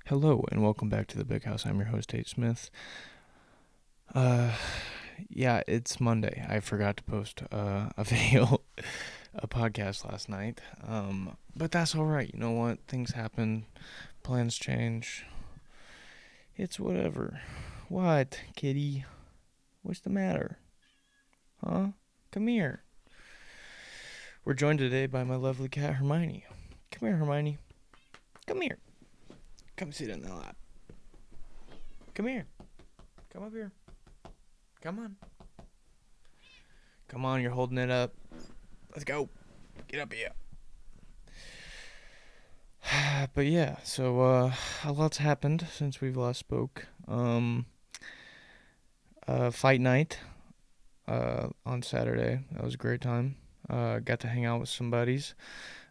Hello and welcome back to the Big House. I'm your host, Tate Smith. Uh, yeah, it's Monday. I forgot to post a video, a podcast last night. But that's all right. You know what? Things happen. Plans change. It's whatever. What, kitty? What's the matter? Huh? Come here. We're joined today by my lovely cat, Hermione. Come here, Hermione. Come here. Come sit in the lap. Come here. Come up here. Come on. Come on, you're holding it up. Let's go. Get up here. But yeah, so a lot's happened since we've last spoke. Fight night on Saturday. That was a great time. Got to hang out with some buddies.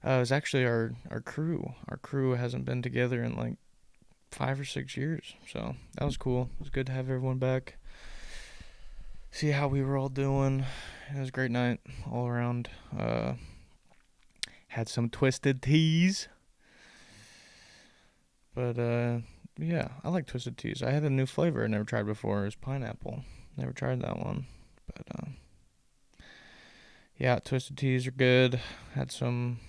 It was actually our crew. Our crew hasn't been together in like 5 or 6 years, so that was cool. It was good to have everyone back. See how we were all doing. It was a great night all around. Had some twisted teas. But yeah, I like twisted teas. I had a new flavor I never tried before. It was pineapple. Never tried that one. But yeah, twisted teas are good. Had some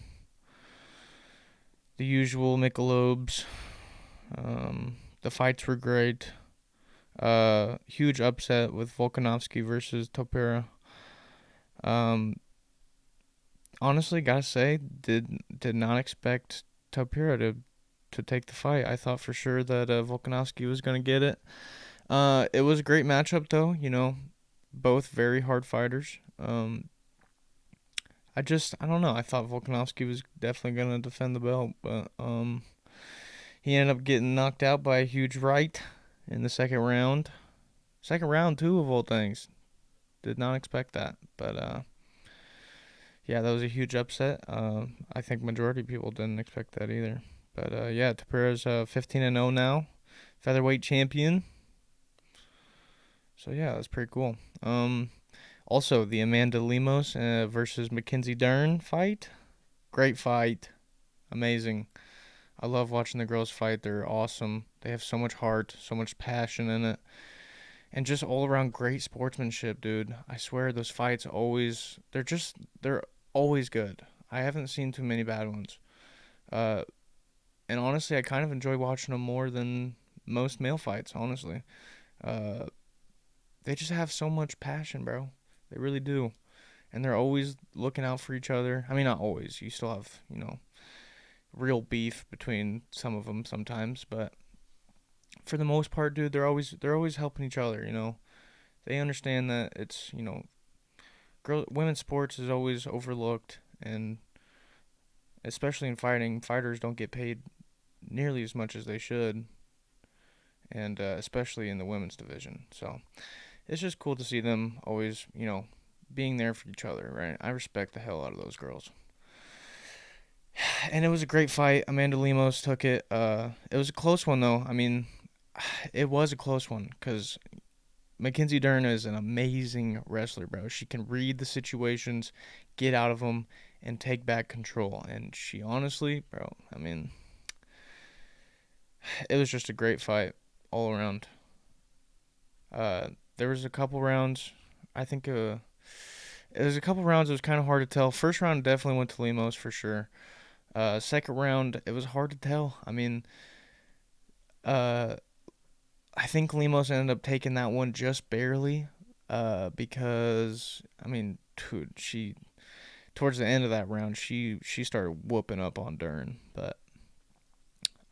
the usual Michelobes. The fights were great. Huge upset with Volkanovski versus Topera. Um, Honestly, gotta say, did not expect Topera to take the fight. I thought for sure that Volkanovski was gonna get it. It was a great matchup though. You know, both very hard fighters. I don't know. I thought Volkanovski was definitely gonna defend the belt, but he ended up getting knocked out by a huge right in the second round. Second round too, of all things. Did not expect that, but yeah, that was a huge upset. I think majority of people didn't expect that either. But yeah, Tapera's 15-0 now, featherweight champion. So yeah, that's pretty cool. Also the Amanda Lemos versus Mackenzie Dern fight. Great fight, amazing. I love watching the girls fight. They're awesome. They have so much heart, so much passion in it, and just all around great sportsmanship, dude. I swear those fights they're always good. I haven't seen too many bad ones. Uh, and honestly, I kind of enjoy watching them more than most male fights. Honestly, uh, they just have so much passion, bro. They really do, and they're always looking out for each other. I mean, not always. You still have, real beef between some of them sometimes, but for the most part, dude, they're always helping each other. They understand that it's women's sports is always overlooked, and especially in fighting, fighters don't get paid nearly as much as they should, and especially in the women's division. So it's just cool to see them always, being there for each other, right? I respect the hell out of those girls. And it was a great fight. Amanda Lemos took it. It was a close one though. I mean, it was a close one because Mackenzie Dern is an amazing wrestler, bro. She can read the situations, get out of them, and take back control. And she honestly, bro, I mean, it was just a great fight all around. There was a couple rounds. I think it was a couple rounds. It was kind of hard to tell. First round definitely went to Lemos for sure. Second round, it was hard to tell. I mean, uh, I think Lemos ended up taking that one just barely. Because I mean, dude, she towards the end of that round, she started whooping up on Dern, but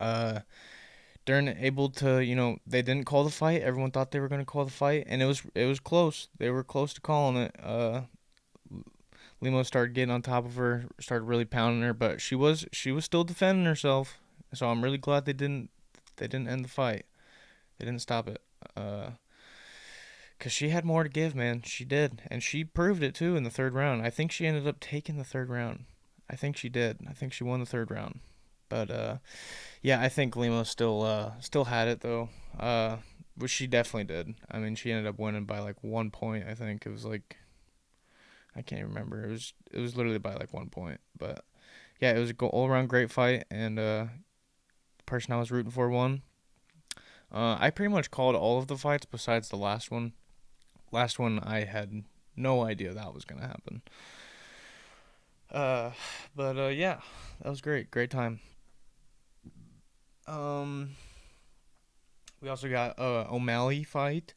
uh, Dern able to, they didn't call the fight. Everyone thought they were gonna call the fight, and it was close. They were close to calling it. Limo started getting on top of her, started really pounding her, but she was still defending herself. So I'm really glad they didn't end the fight. They didn't stop it. Cause she had more to give, man. She did, and she proved it too in the third round. I think she ended up taking the third round. I think she did. I think she won the third round. But yeah, I think Limo still had it though. Which she definitely did. I mean, she ended up winning by like 1 point. I think it was like I can't remember. It was literally by like 1 point. But yeah, it was all around great fight, and person I was rooting for won. I pretty much called all of the fights besides the last one. Last one, I had no idea that was gonna happen. Uh, but yeah, that was great. Great time. Um, we also got O'Malley fight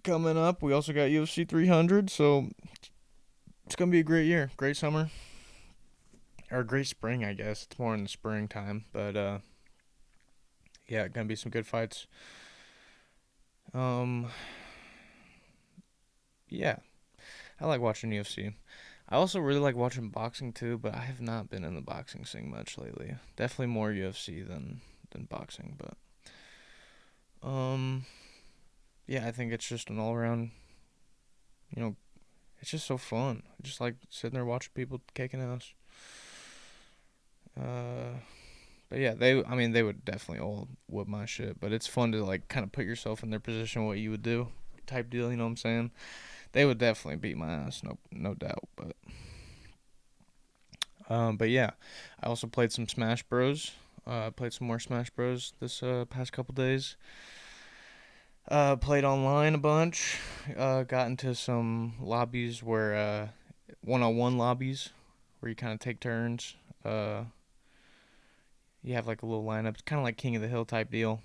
coming up. We also got UFC 300, so it's gonna be a great year, great summer, or great spring, I guess. It's more in the springtime, but yeah, gonna be some good fights. Um, yeah, I like watching UFC. I also really like watching boxing too, but I have not been in the boxing scene much lately. Definitely more UFC than boxing, but um, yeah, I think it's just an all around, you know, it's just so fun. I just like sitting there watching people kicking ass. Uh, but yeah, I mean, they would definitely all whoop my shit. But it's fun to like kind of put yourself in their position, what you would do, type deal. You know what I'm saying? They would definitely beat my ass, no doubt. But yeah, I also played some Smash Bros. Played some more Smash Bros. This past couple days. Played online a bunch. Got into some lobbies where one-on-one lobbies where you kind of take turns. Uh, you have like a little lineup. It's kind of like King of the Hill type deal.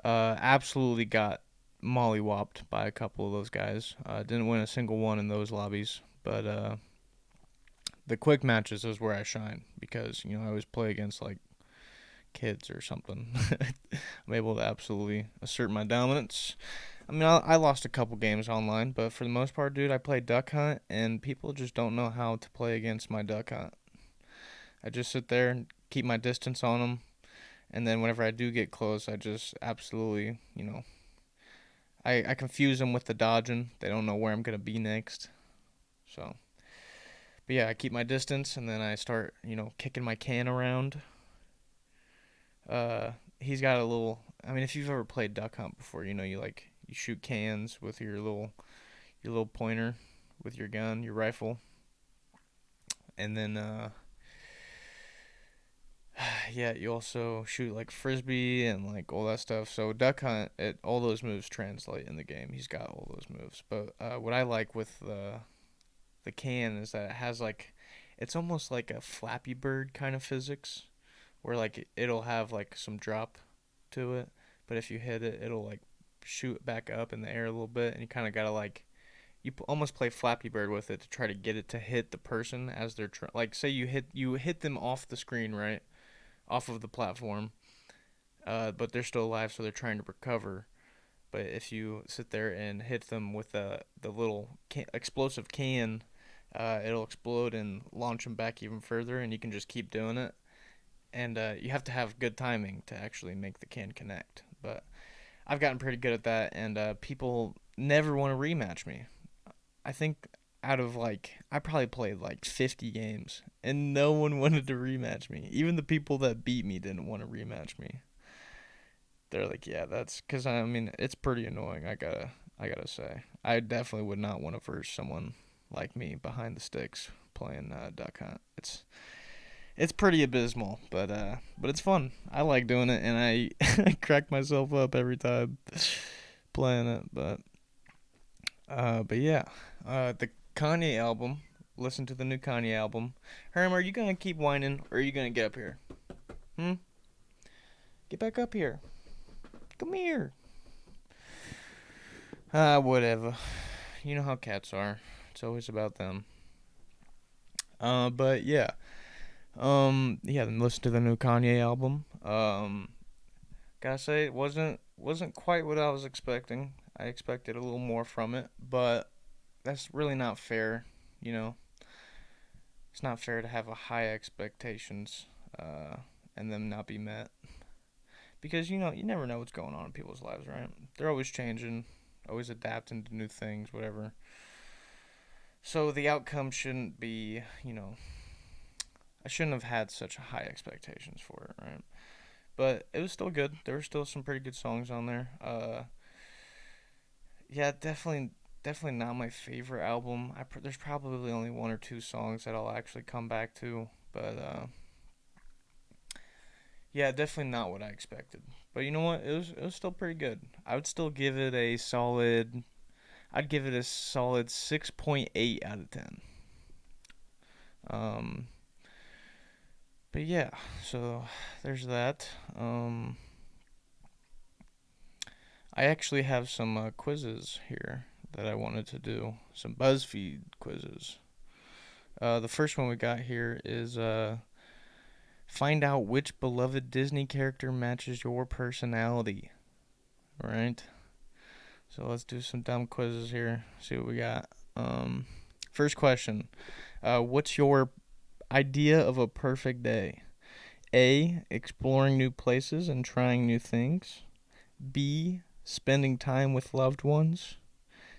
Absolutely got mollywopped by a couple of those guys. Didn't win a single one in those lobbies, but the quick matches is where I shine because I always play against like kids or something. I'm able to absolutely assert my dominance. I mean, I lost a couple games online, but for the most part, dude, I play Duck Hunt, and people just don't know how to play against my Duck Hunt. I just sit there and keep my distance on them, and then whenever I do get close, I just absolutely, I confuse them with the dodging. They don't know where I'm going to be next. So, but yeah, I keep my distance, and then I start, kicking my can around. Uh, he's got a little. I mean, if you've ever played Duck Hunt before, you shoot cans with your little pointer with your gun, your rifle, and then yeah, you also shoot like frisbee and like all that stuff. So Duck Hunt, all those moves translate in the game. He's got all those moves. But what I like with the can is that it has like, it's almost like a Flappy Bird kind of physics, where like it'll have like some drop to it, but if you hit it, it'll like shoot back up in the air a little bit, and you kind of gotta like almost play Flappy Bird with it to try to get it to hit the person as they're like say you hit them off the screen, right, off of the platform, but they're still alive, so they're trying to recover. But if you sit there and hit them with the little explosive can, it'll explode and launch them back even further, and you can just keep doing it. And you have to have good timing to actually make the can connect. But I've gotten pretty good at that, and people never want to rematch me. I think out of like, I probably played like 50 games, and no one wanted to rematch me. Even the people that beat me didn't want to rematch me. They're like, yeah, that's because I mean it's pretty annoying. I gotta say, I definitely would not want to verse someone like me behind the sticks playing Duck Hunt. It's pretty abysmal, but it's fun. I like doing it, and I I crack myself up every time playing it. But yeah, the Kanye album. Listen to the new Kanye album. Herm, are you gonna keep whining, or are you gonna get up here? Hmm. Get back up here. Come here. Whatever. You know how cats are. It's always about them. But yeah. Yeah. Then listen to the new Kanye album. Gotta say it wasn't quite what I was expecting. I expected a little more from it, but that's really not fair. You know, it's not fair to have a high expectations, uh, and them not be met because you never know what's going on in people's lives, right? They're always changing, always adapting to new things, whatever. So the outcome shouldn't be, I shouldn't have had such high expectations for it, right? But it was still good. There were still some pretty good songs on there. Yeah, definitely not my favorite album. There's probably only one or two songs that I'll actually come back to, but Yeah, definitely not what I expected. But you know what? It was still pretty good. I would still give it a solid. I'd give it a solid 6.8 out of 10. Um, but yeah, so there's that. I actually have some quizzes here that I wanted to do. Some BuzzFeed quizzes. The first one we got here is find out which beloved Disney character matches your personality. All right. So let's do some dumb quizzes here. See what we got. Um, First question. What's your idea of a perfect day? A. Exploring new places and trying new things. B. Spending time with loved ones.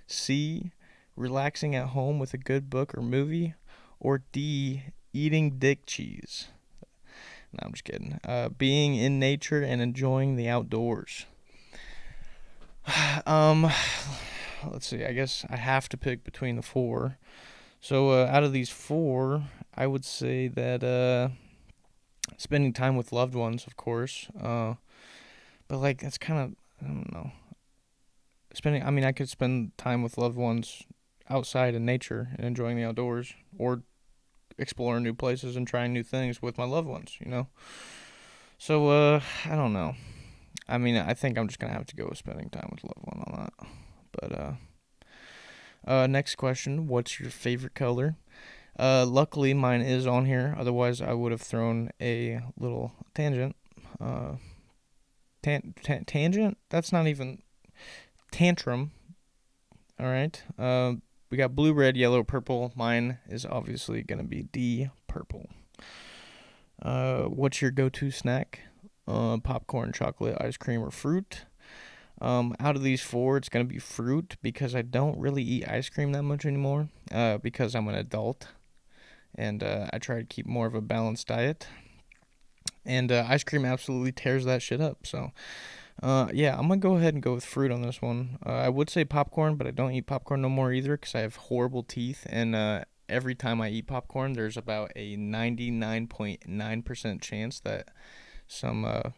C. Relaxing at home with a good book or movie. Or D. Eating dick cheese. No, I'm just kidding. Being in nature and enjoying the outdoors. Um, let's see. I guess I have to pick between the four. So out of these four, I would say that spending time with loved ones, of course. But like that's kind of I don't know. Spending. I mean, I could spend time with loved ones outside in nature and enjoying the outdoors, or exploring new places and trying new things with my loved ones. So I don't know. I mean, I think I'm just gonna have to go with spending time with loved one on that. But next question: what's your favorite color? Luckily, mine is on here. Otherwise, I would have thrown a little tangent. Uh, Tangent? That's not even tantrum. All right. We got blue, red, yellow, purple. Mine is obviously gonna be D, purple. What's your go-to snack? Popcorn, chocolate, ice cream, or fruit? Out of these four, it's gonna be fruit because I don't really eat ice cream that much anymore. Because I'm an adult and I try to keep more of a balanced diet. And ice cream absolutely tears that shit up. So, yeah, I'm gonna go ahead and go with fruit on this one. I would say popcorn, but I don't eat popcorn no more either because I have horrible teeth. And every time I eat popcorn, there's about a 99.9% chance that some uh,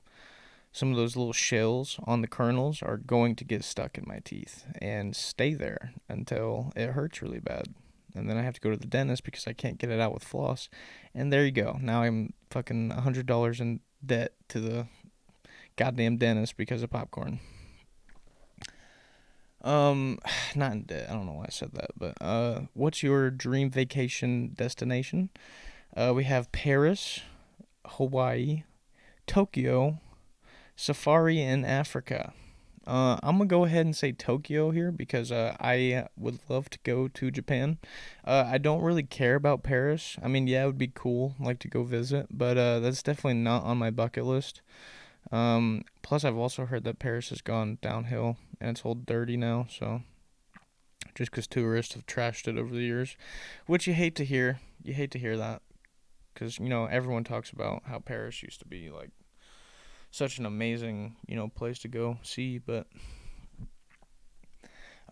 some of those little shells on the kernels are going to get stuck in my teeth and stay there until it hurts really bad. And then I have to go to the dentist because I can't get it out with floss. And there you go. Now I'm fucking $100 in debt to the goddamn dentist because of popcorn. Um, Not in debt. I don't know why I said that, but what's your dream vacation destination? We have Paris, Hawaii, Tokyo, safari in Africa. I'm gonna go ahead and say Tokyo here because I would love to go to Japan. I don't really care about Paris. I mean, yeah, it would be cool, like to go visit, but that's definitely not on my bucket list. Plus, I've also heard that Paris has gone downhill and it's all dirty now. So just because tourists have trashed it over the years, which you hate to hear. You hate to hear that because everyone talks about how Paris used to be like such an amazing place to go see, but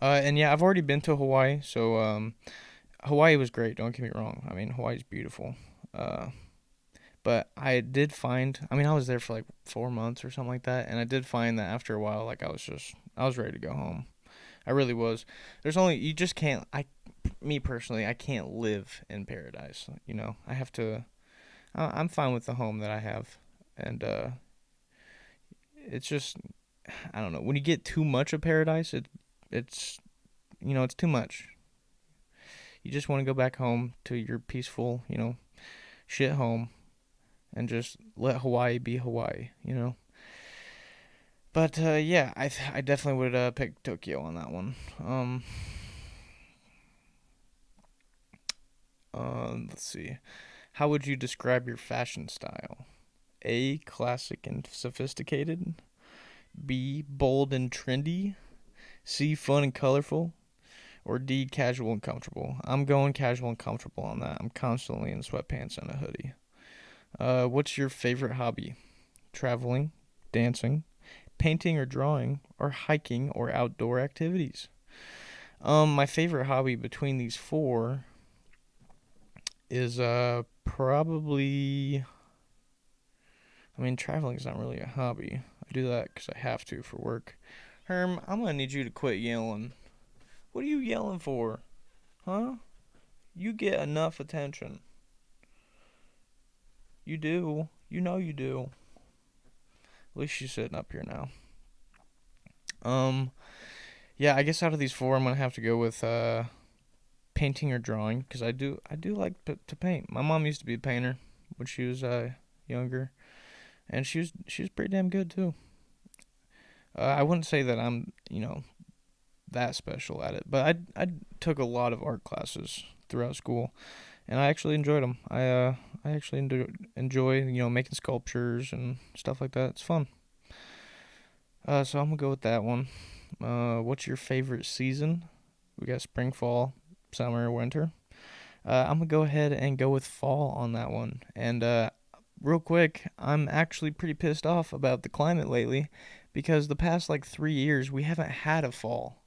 and yeah, I've already been to Hawaii, so Hawaii was great. Don't get me wrong. I mean, Hawaii's beautiful. Uh, but I did find, I mean, I was there for like 4 months or something like that, and I did find that after a while, like I was ready to go home. I really was. There's only you just can't. Me personally, I can't live in paradise. I have to. I'm fine with the home that I have, and it's just I don't know. When you get too much of paradise, it's it's too much. You just want to go back home to your peaceful, shit home and just let Hawaii be Hawaii. But yeah, I definitely would pick Tokyo on that one. Let's see. How would you describe your fashion style? A, classic and sophisticated. B, bold and trendy. C, fun and colorful. Or D, casual and comfortable. I'm going casual and comfortable on that. I'm constantly in sweatpants and a hoodie. What's your favorite hobby? Traveling, dancing, painting or drawing, or hiking or outdoor activities? My favorite hobby between these four is probably I mean, traveling is not really a hobby. I do that because I have to for work. Herm, I'm gonna need you to quit yelling. What are you yelling for? Huh? You get enough attention. You do. You know you do. At least she's sitting up here now. Um, yeah, I guess out of these four, I'm gonna have to go with painting or drawing because I do like to paint. My mom used to be a painter when she was younger, and she was pretty damn good too. I wouldn't say that I'm that special at it, but I took a lot of art classes throughout school, and I actually enjoyed them. I actually enjoy making sculptures and stuff like that. It's fun. So I'm gonna go with that one. What's your favorite season? We got spring, fall, summer, winter. I'm gonna go ahead and go with fall on that one. And real quick, I'm actually pretty pissed off about the climate lately because the past like 3 years we haven't had a fall.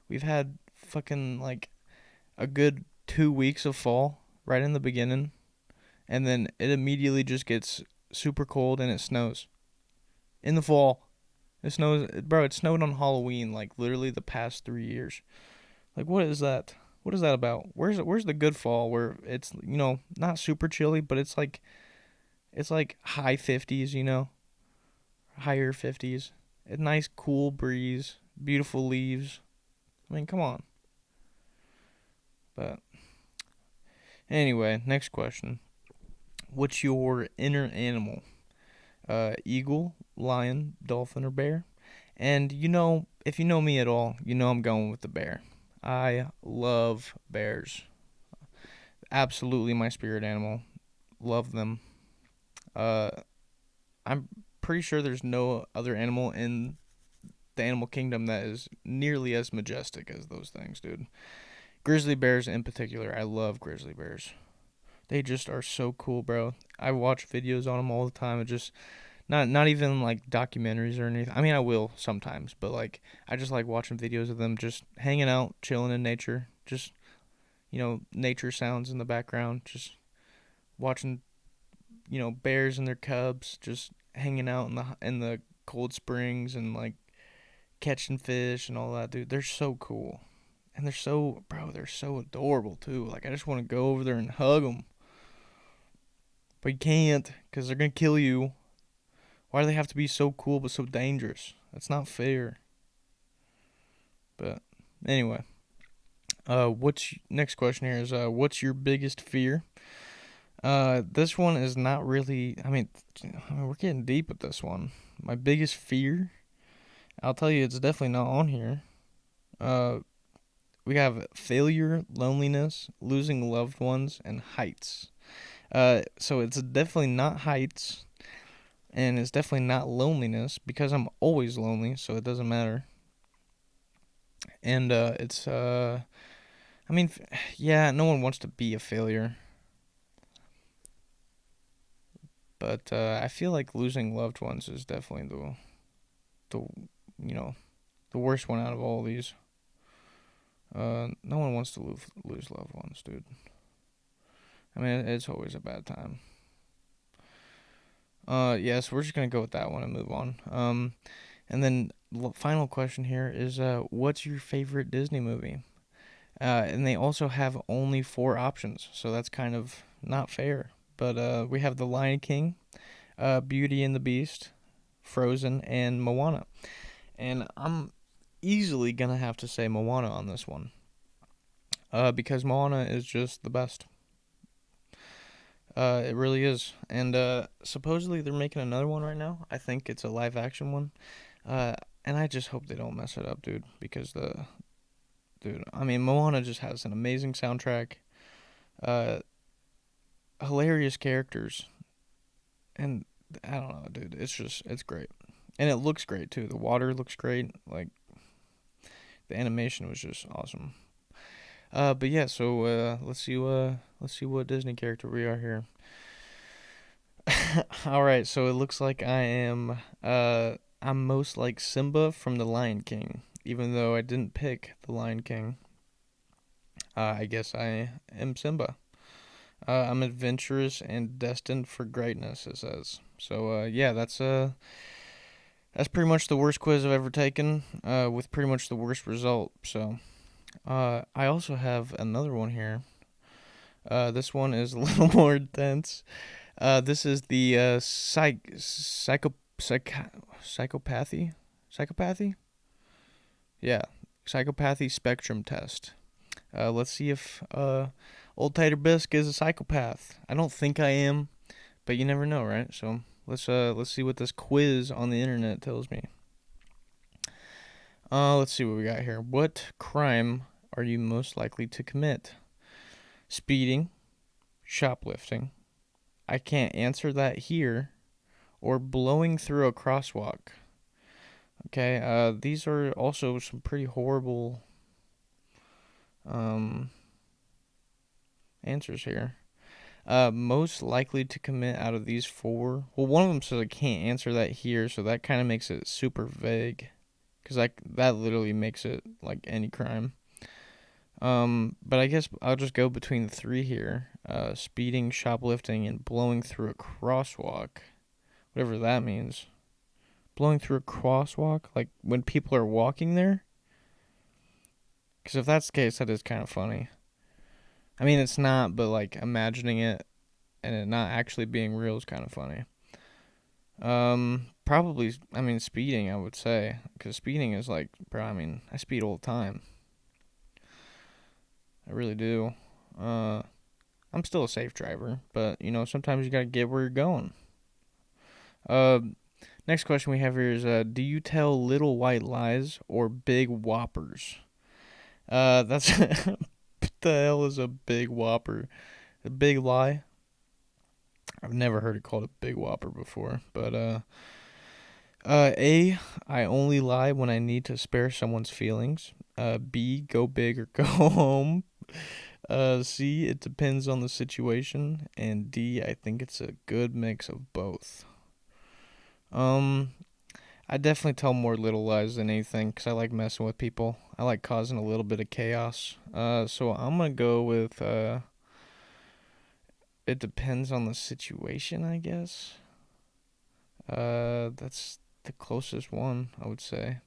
We've had fucking like a good 2 weeks of fall right in the beginning, and then it immediately just gets super cold and it snows in the fall. It snows, bro. It snowed on Halloween like literally the past 3 years. Like, what is that? What is that about? Where's the good fall where it's not super chilly, but it's like high 50s, higher 50s, a nice cool breeze, beautiful leaves. I mean, come on. But anyway, next question. What's your inner animal? Eagle, lion, dolphin, or bear? And if you know me at all, I'm going with the bear. I love bears. Absolutely my spirit animal. Love them. Uh, I'm pretty sure there's no other animal in the animal kingdom that is nearly as majestic as those things, dude. Grizzly bears in particular. I love grizzly bears. They just are so cool, bro. I watch videos on them all the time. It just not even like documentaries or anything. I mean, I will sometimes, but like I just like watching videos of them just hanging out, chilling in nature. Just nature sounds in the background. Just watching bears and their cubs just hanging out in the cold springs and like catching fish and all that, dude. They're so cool. And they're so adorable too. Like I just want to go over there and hug them. But you can't cuz they're going to kill you. Why do they have to be so cool but so dangerous? That's not fair. But anyway, what's next question here is what's your biggest fear? This one is not really. I mean, we're getting deep with this one. My biggest fear, I'll tell you, it's definitely not on here. Uh, we have failure, loneliness, losing loved ones, and heights. So it's definitely not heights, and it's definitely not loneliness because I'm always lonely, so it doesn't matter. And it's I mean, yeah, no one wants to be a failure, but I feel like losing loved ones is definitely the you know the worst one out of all these. No one wants to lose loved ones, dude. I mean, it's always a bad time. Yes, we're just gonna go with that one and move on. And then final question here is, what's your favorite Disney movie? And they also have only four options, so that's kind of not fair. But we have The Lion King, Beauty and the Beast, Frozen, and Moana. And I'm easily gonna have to say Moana on this one, because Moana is just the best. It really is. And supposedly they're making another one right now. I think it's a live action one. Uh, and I just hope they don't mess it up, dude. Because I mean, Moana just has an amazing soundtrack, uh, hilarious characters, and I don't know, dude. It's great, and it looks great too. The water looks great. Like the animation was just awesome. But yeah, so let's see what Disney character we are here. All right, so it looks like I'm most like Simba from The Lion King, even though I didn't pick The Lion King. I guess I am Simba. I'm adventurous and destined for greatness, it says. So, yeah, that's pretty much the worst quiz I've ever taken, with pretty much the worst result. So, I also have another one here. This one is a little more intense. This is the psychopathy, psychopathy, yeah, psychopathy spectrum test. Let's see if old Tater Bisque is a psychopath. I don't think I am, but you never know, right? So let's see what this quiz on the internet tells me. Let's see what we got here. What crime are you most likely to commit? Speeding, shoplifting. I can't answer that here, or blowing through a crosswalk. Okay, these are also some pretty horrible um answers here. Most likely to commit out of these four. Well, one of them says I can't answer that here, so that kind of makes it super vague, because that literally makes it like any crime. But I guess I'll just go between the three here: speeding, shoplifting, and blowing through a crosswalk, whatever that means. Blowing through a crosswalk, like when people are walking there. Because if that's the case, that is kind of funny. I mean, it's not, but like imagining it and it not actually being real is kind of funny. Probably, I mean, speeding, I would say. Because speeding is like, bro, I mean, I speed all the time. I really do. Uh, I'm still a safe driver, but, sometimes you gotta get where you're going. Uh, Next question we have here is, do you tell little white lies or big whoppers? That's, what the hell is a big whopper? A big lie? I've never heard it called a big whopper before, but, A, I only lie when I need to spare someone's feelings. B, go big or go home. C, it depends on the situation. And D, I think it's a good mix of both. Um, I definitely tell more little lies than anything because I like messing with people. I like causing a little bit of chaos. So I'm gonna go with it depends on the situation, I guess. That's the closest one, I would say.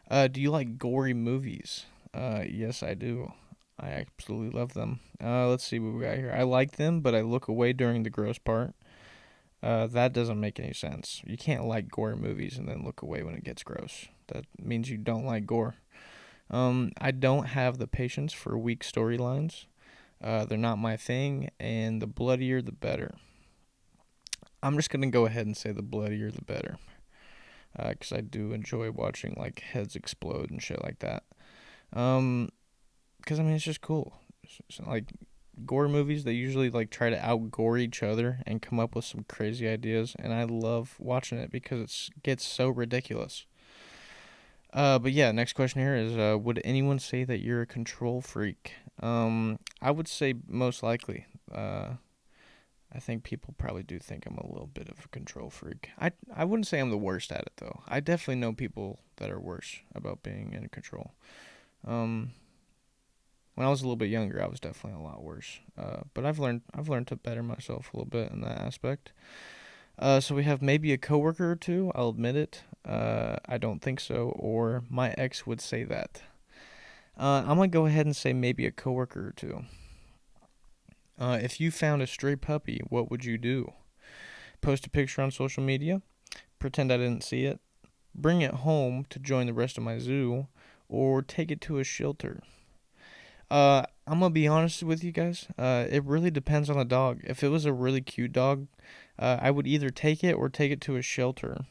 Do you like gory movies? Yes, I do. I absolutely love them. Let's see what we got here. I like them, but I look away during the gross part. That doesn't make any sense. You can't like gory movies and then look away when it gets gross. That means you don't like gore. I don't have the patience for weak storylines. They're not my thing, and the bloodier the better. I'm just gonna go ahead and say the bloodier the better, because I do enjoy watching like heads explode and shit like that. Um, because I mean it's just cool. Like gore movies, they usually like try to out gore each other and come up with some crazy ideas, and I love watching it because it gets so ridiculous. But yeah, next question here is, would anyone say that you're a control freak? I would say most likely. I think people probably do think I'm a little bit of a control freak. I wouldn't say I'm the worst at it though. I definitely know people that are worse about being in control. Um, when I was a little bit younger, I was definitely a lot worse. But I've learned to better myself a little bit in that aspect. So we have maybe a coworker or two. I'll admit it. I don't think so, or my ex would say that. I'm gonna go ahead and say maybe a coworker or two. If you found a stray puppy, what would you do? Post a picture on social media? Pretend I didn't see it? Bring it home to join the rest of my zoo? Or take it to a shelter? I'm gonna be honest with you guys. It really depends on the dog. If it was a really cute dog, I would either take it or take it to a shelter.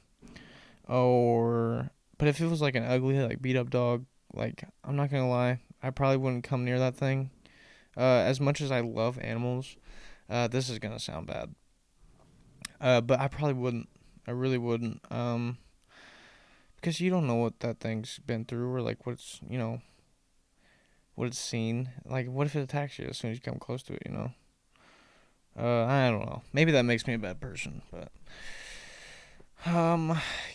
Or, but if it was like an ugly, like beat up dog, like I'm not gonna lie, I probably wouldn't come near that thing. As much as I love animals, this is gonna sound bad. But I probably wouldn't. I really wouldn't. Because you don't know what that thing's been through, or like what it's seen. Like, what if it attacks you as soon as you come close to it? I don't know. Maybe that makes me a bad person, but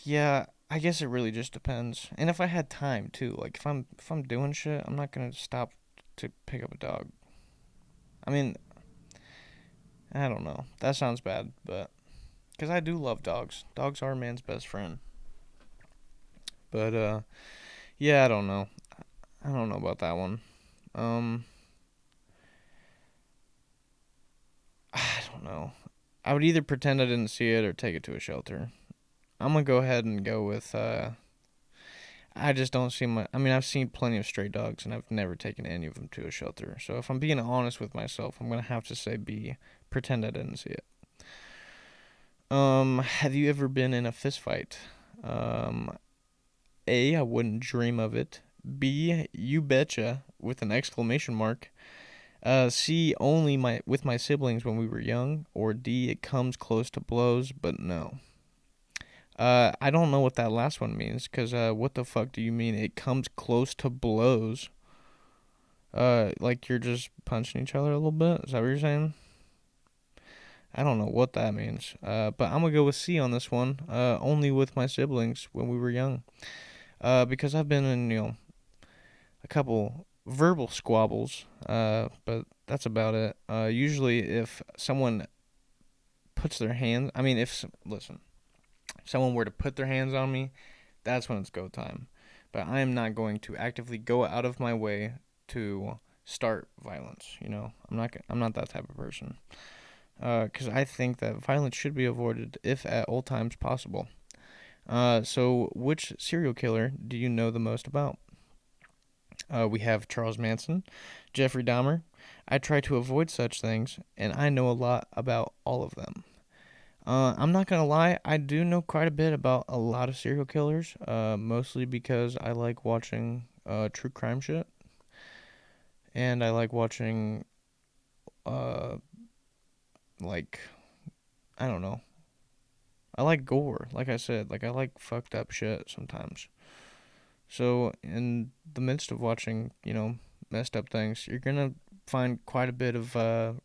yeah. I guess it really just depends. And if I had time too, like if I'm doing shit, I'm not gonna stop to pick up a dog. I mean, I don't know. That sounds bad, but because I do love dogs. Dogs are man's best friend. But yeah, I don't know. I don't know about that one. Um, I don't know. I would either pretend I didn't see it or take it to a shelter. I'm gonna go ahead and go with. I just don't see my. I mean, I've seen plenty of stray dogs, and I've never taken any of them to a shelter. So if I'm being honest with myself, I'm gonna have to say B. Pretend I didn't see it. Have you ever been in a fist fight? Um, A. I wouldn't dream of it. B. You betcha with an exclamation mark. C. Only my with my siblings when we were young. Or D. It comes close to blows, but no. I don't know what that last one means, cause what the fuck do you mean? It comes close to blows. Like you're just punching each other a little bit. Is that what you're saying? I don't know what that means. But I'm gonna go with C on this one. Only with my siblings when we were young. Because I've been in a couple verbal squabbles. But that's about it. Usually if someone puts their hands, I mean, listen, if someone were to put their hands on me, that's when it's go time. But I am not going to actively go out of my way to start violence. I'm not that type of person. Because I think that violence should be avoided if at all times possible. So which serial killer do you know the most about? We have Charles Manson, Jeffrey Dahmer. I try to avoid such things, and I know a lot about all of them. I'm not gonna lie, I do know quite a bit about a lot of serial killers. Mostly because I like watching true crime shit, and I like watching uh like I don't know. I like gore, like I said, like I like fucked up shit sometimes. So in the midst of watching, messed up things, you're gonna find quite a bit of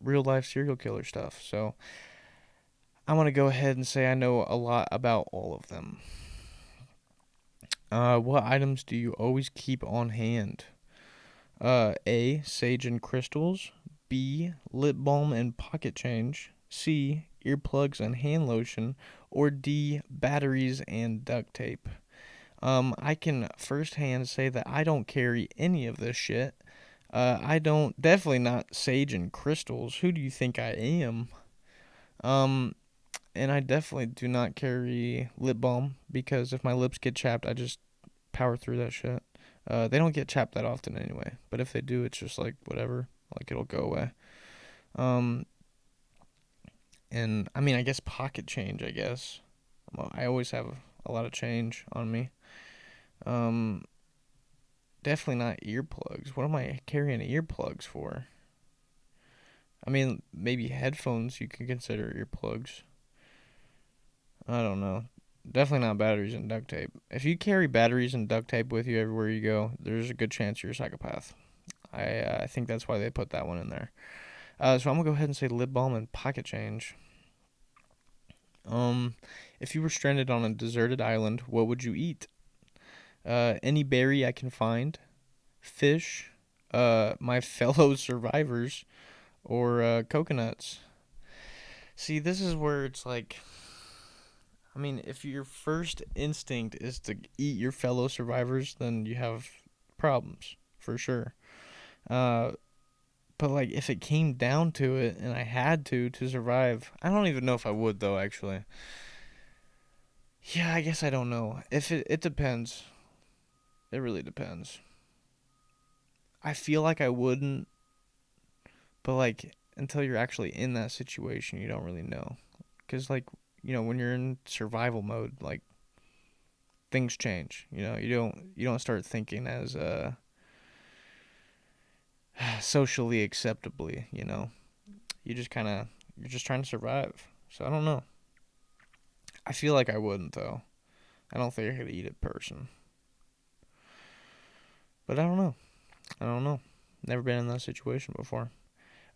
real life serial killer stuff. So I'm gonna go ahead and say I know a lot about all of them. What items do you always keep on hand? A. Sage and crystals. B. Lip balm and pocket change. C. Earplugs and hand lotion. Or D. Batteries and duct tape. I can firsthand say that I don't carry any of this shit. I don't, definitely not sage and crystals. Who do you think I am? Um, and I definitely do not carry lip balm because if my lips get chapped, I just power through that shit. They don't get chapped that often anyway, but if they do, it's just like whatever, like it'll go away. Um, and I mean, I guess pocket change. I guess I always have a lot of change on me. Um, Definitely not earplugs. What am I carrying earplugs for? I mean, maybe headphones you can consider earplugs. I don't know. Definitely not batteries and duct tape. If you carry batteries and duct tape with you everywhere you go, there's a good chance you're a psychopath. I think that's why they put that one in there. So I'm gonna go ahead and say lip balm and pocket change. Um, if you were stranded on a deserted island, what would you eat? Any berry I can find, fish, my fellow survivors, or coconuts. See, this is where it's like, I mean, if your first instinct is to eat your fellow survivors, then you have problems for sure. Uh, but like, if it came down to it and I had to survive, I don't even know if I would though. Actually, yeah, I guess I don't know. If it depends. It really depends. I feel like I wouldn't, but like until you're actually in that situation, you don't really know. Cause like when you're in survival mode, like things change. You don't start thinking as socially acceptably. You just kind of you're just trying to survive. So I don't know. I feel like I wouldn't though. I don't think I could eat a person. But I don't know. I don't know. Never been in that situation before.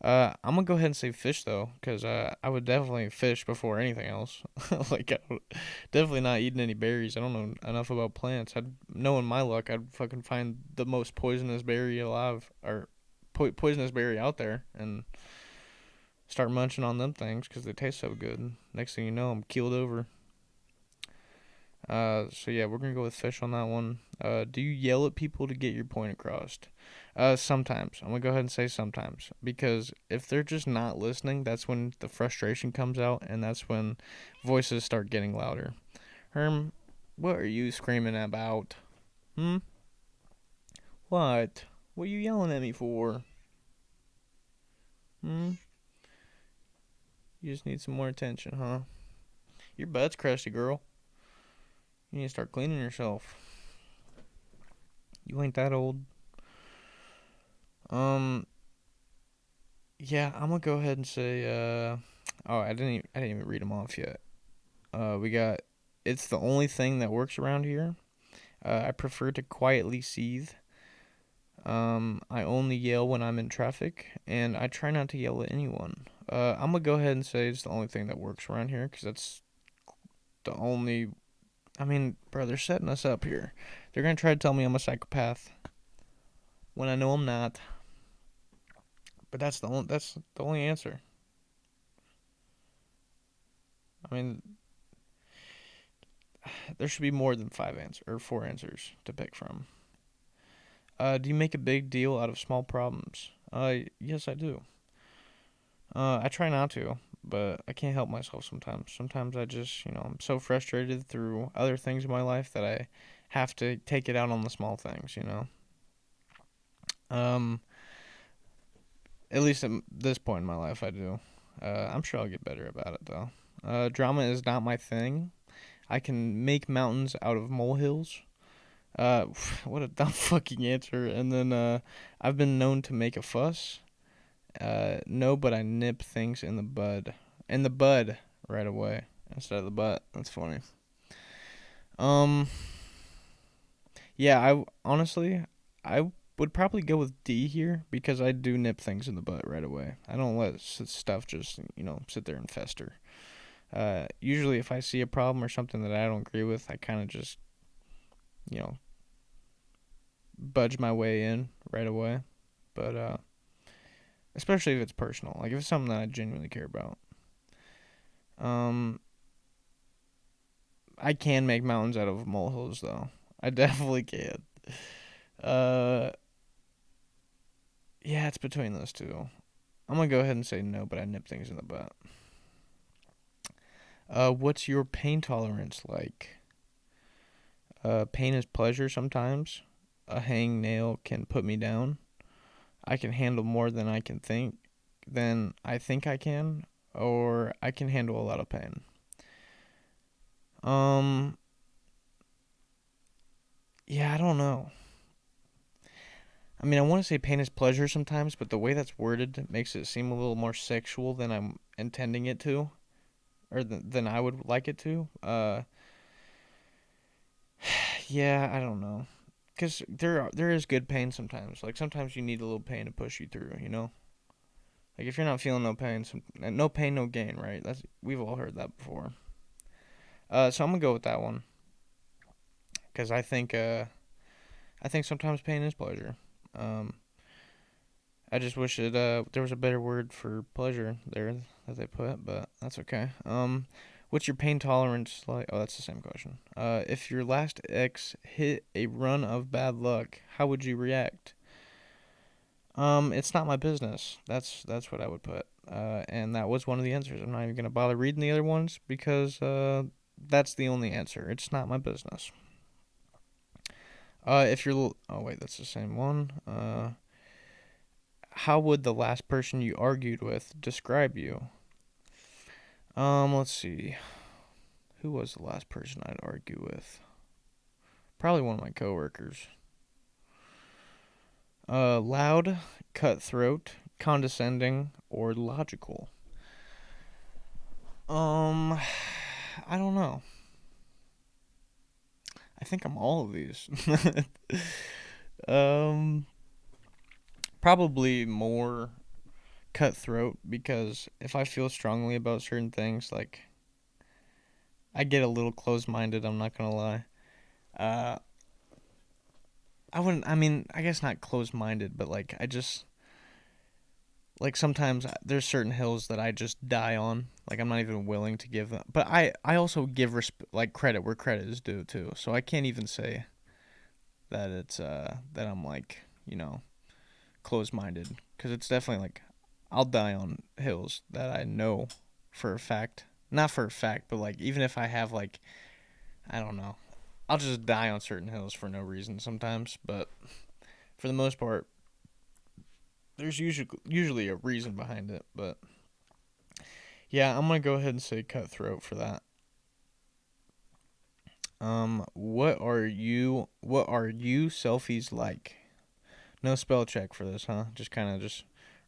I'm gonna go ahead and say fish though, cause I would definitely fish before anything else. Like, definitely not eating any berries. I don't know enough about plants. Knowing my luck, I'd fucking find the most poisonous berry alive or poisonous berry out there and Start munching on them things because they taste so good. Next thing you know, I'm keeled over. So yeah, we're gonna go with fish on that one. Do you yell at people to get your point across? Sometimes. I'm gonna go ahead and say sometimes because if they're just not listening, that's when the frustration comes out, and that's when voices start getting louder. Herm, what are you screaming about? Hmm? What? What are you yelling at me for? Hmm? You just need some more attention, huh? Your butt's crusty, girl. You need to start cleaning yourself. You ain't that old. Um, yeah, I'm gonna go ahead and say, I didn't even read them off yet. We got, it's the only thing that works around here. I prefer to quietly seethe. I only yell when I'm in traffic, and I try not to yell at anyone. I'm gonna go ahead and say it's the only thing that works around here, because that's the only. I mean, bro, they're setting us up here. They're gonna try to tell me I'm a psychopath when I know I'm not. But that's the only answer. I mean, there should be more than five answers or four answers to pick from. Do you make a big deal out of small problems? Yes, I do. I try not to, but I can't help myself sometimes. Sometimes I just, I'm so frustrated through other things in my life that I have to take it out on the small things. Um, at least at this point in my life, I do. I'm sure I'll get better about it though. Drama is not my thing. I can make mountains out of molehills. Uh, what a dumb fucking answer. And then I've been known to make a fuss. No, but I nip things in the bud. In the bud right away instead of the butt. That's funny. Um, yeah, I honestly, I would probably go with D here because I do nip things in the butt right away. I don't let stuff just sit there and fester. Usually if I see a problem or something that I don't agree with, I kind of just you know budge my way in right away. But especially if it's personal, like if it's something that I genuinely care about. Um, I can make mountains out of molehills though. I definitely can. Uh, yeah, it's between those two. I'm gonna go ahead and say no, but I nip things in the butt. What's your pain tolerance like? Pain is pleasure sometimes. A hang nail can put me down. I can handle more than I think I can, or I can handle a lot of pain. Um, yeah, I don't know. I mean, I want to say pain is pleasure sometimes, but the way that's worded makes it seem a little more sexual than I'm intending it to, or than I would like it to. Yeah, I don't know, cause there is good pain sometimes. Like sometimes you need a little pain to push you through. Like if you're not feeling no pain, no gain, right? That's we've all heard that before. So I'm gonna go with that one, cause I think sometimes pain is pleasure. Um, I just wish there was a better word for pleasure there that they put, but that's okay. What's your pain tolerance like? Oh, that's the same question. If your last ex hit a run of bad luck, how would you react? It's not my business. That's what I would put. And that was one of the answers. I'm not even gonna bother reading the other ones because that's the only answer. It's not my business. If you're, oh wait, that's the same one. How would the last person you argued with describe you? Let's see. Who was the last person I'd argue with? Probably one of my coworkers. Loud, cutthroat, condescending, or logical? Um, I don't know. I think I'm all of these. um, Probably more cutthroat because if I feel strongly about certain things, like I get a little closed-minded. I'm not gonna lie. Uh, I wouldn't. I mean, I guess not closed-minded, but like I just like sometimes there's certain hills that I just die on. Like I'm not even willing to give them. But I also give like credit where credit is due too. So I can't even say that it's that I'm like, closed-minded, cuz it's definitely like I'll die on hills that I know for a fact. Not for a fact, but like even if I have like I don't know. I'll just die on certain hills for no reason sometimes, but for the most part there's usually a reason behind it, but yeah, I'm gonna go ahead and say cutthroat for that. What are you selfies like? No spell check for this, huh? Just kind of just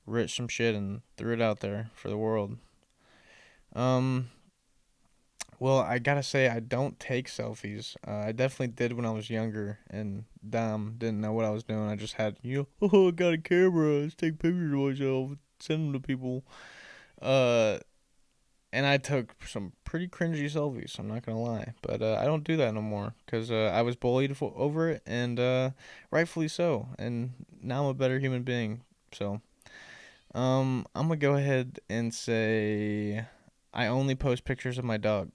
writ some shit and threw it out there for the world. Um, well, I gotta say I don't take selfies. I definitely did when I was younger and dumb, didn't know what I was doing. I just had oh, I got a camera, let's take pictures of myself, send them to people. Uh, and I took some pretty cringy selfies. I'm not gonna lie, but I don't do that no more because I was bullied over it, and rightfully so. And now I'm a better human being. So, I'm gonna go ahead and say I only post pictures of my dog.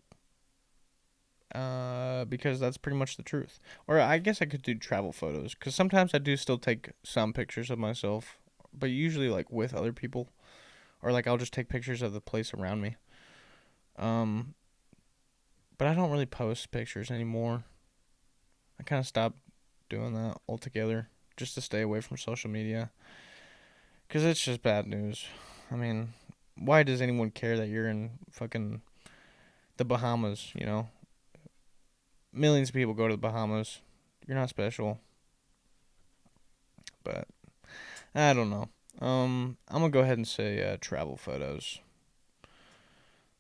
Because that's pretty much the truth. Or I guess I could do travel photos because sometimes I do still take some pictures of myself, but usually like with other people, or like I'll just take pictures of the place around me. Um, but I don't really post pictures anymore. I kind of stopped doing that altogether just to stay away from social media because it's just bad news. I mean, why does anyone care that you're in fucking the Bahamas? Millions of people go to the Bahamas. You're not special, but I don't know. I'm gonna go ahead and say travel photos,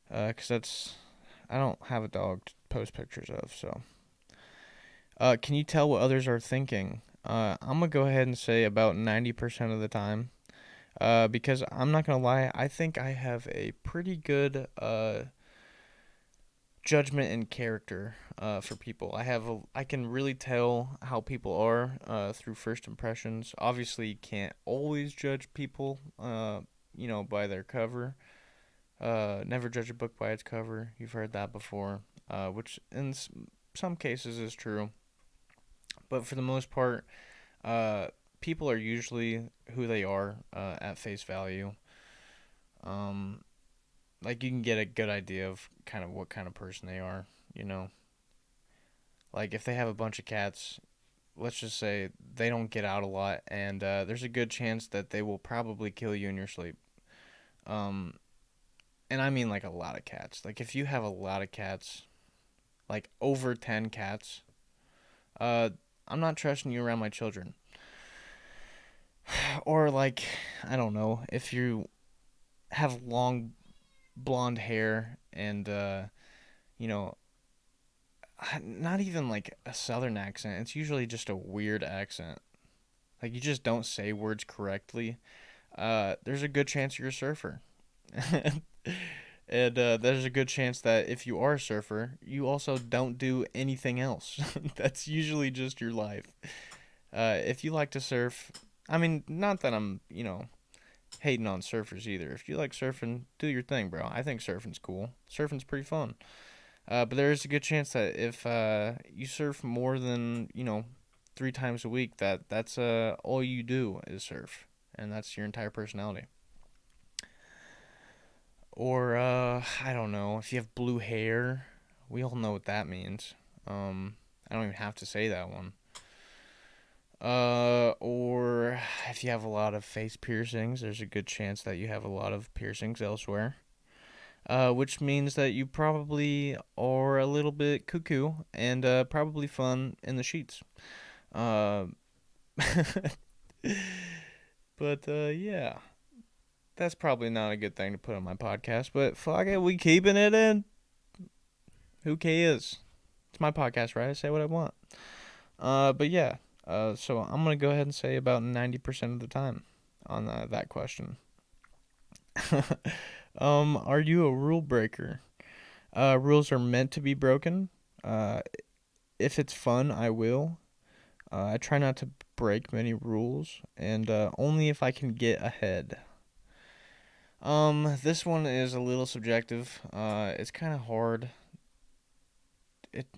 cause that's I don't have a dog to post pictures of. So, can you tell what others are thinking? I'm gonna go ahead and say about 90% of the time. Because I'm not gonna lie, I think I have a pretty good judgment and character for people. I can really tell how people are through first impressions. Obviously, you can't always judge people, by their cover. Never judge a book by its cover. You've heard that before, which in some cases is true. But for the most part, uh, people are usually who they are at face value. Um, like you can get a good idea of kind of what kind of person they are, you know. Like if they have a bunch of cats, let's just say they don't get out a lot, and there's a good chance that they will probably kill you in your sleep. Um, and I mean like a lot of cats. Like if you have a lot of cats, like over 10 cats, uh, I'm not trusting you around my children. Or like, I don't know, if you have long blonde hair and you know, not even like a southern accent. It's usually just a weird accent. Like you just don't say words correctly. There's a good chance you're a surfer. And there's a good chance that if you are a surfer, you also don't do anything else. That's usually just your life. If you like to surf, I mean, not that I'm, hating on surfers either. If you like surfing, do your thing, bro. I think surfing's cool. Surfing's pretty fun. But there is a good chance that if you surf more than 3 times a week, that's all you do is surf, and that's your entire personality. Or I don't know, if you have blue hair, we all know what that means. I don't even have to say that one. Or if you have a lot of face piercings, there's a good chance that you have a lot of piercings elsewhere. Which means that you probably are a little bit cuckoo and probably fun in the sheets. Uh, but yeah, that's probably not a good thing to put on my podcast. But fuck it, we keeping it in. Who cares? It's my podcast, right? I say what I want. But yeah. So I'm gonna go ahead and say about 90% of the time on that question. Are you a rule breaker? Rules are meant to be broken. Uh, if it's fun, I will. I try not to break many rules, and only if I can get ahead. This one is a little subjective. It's kind of hard.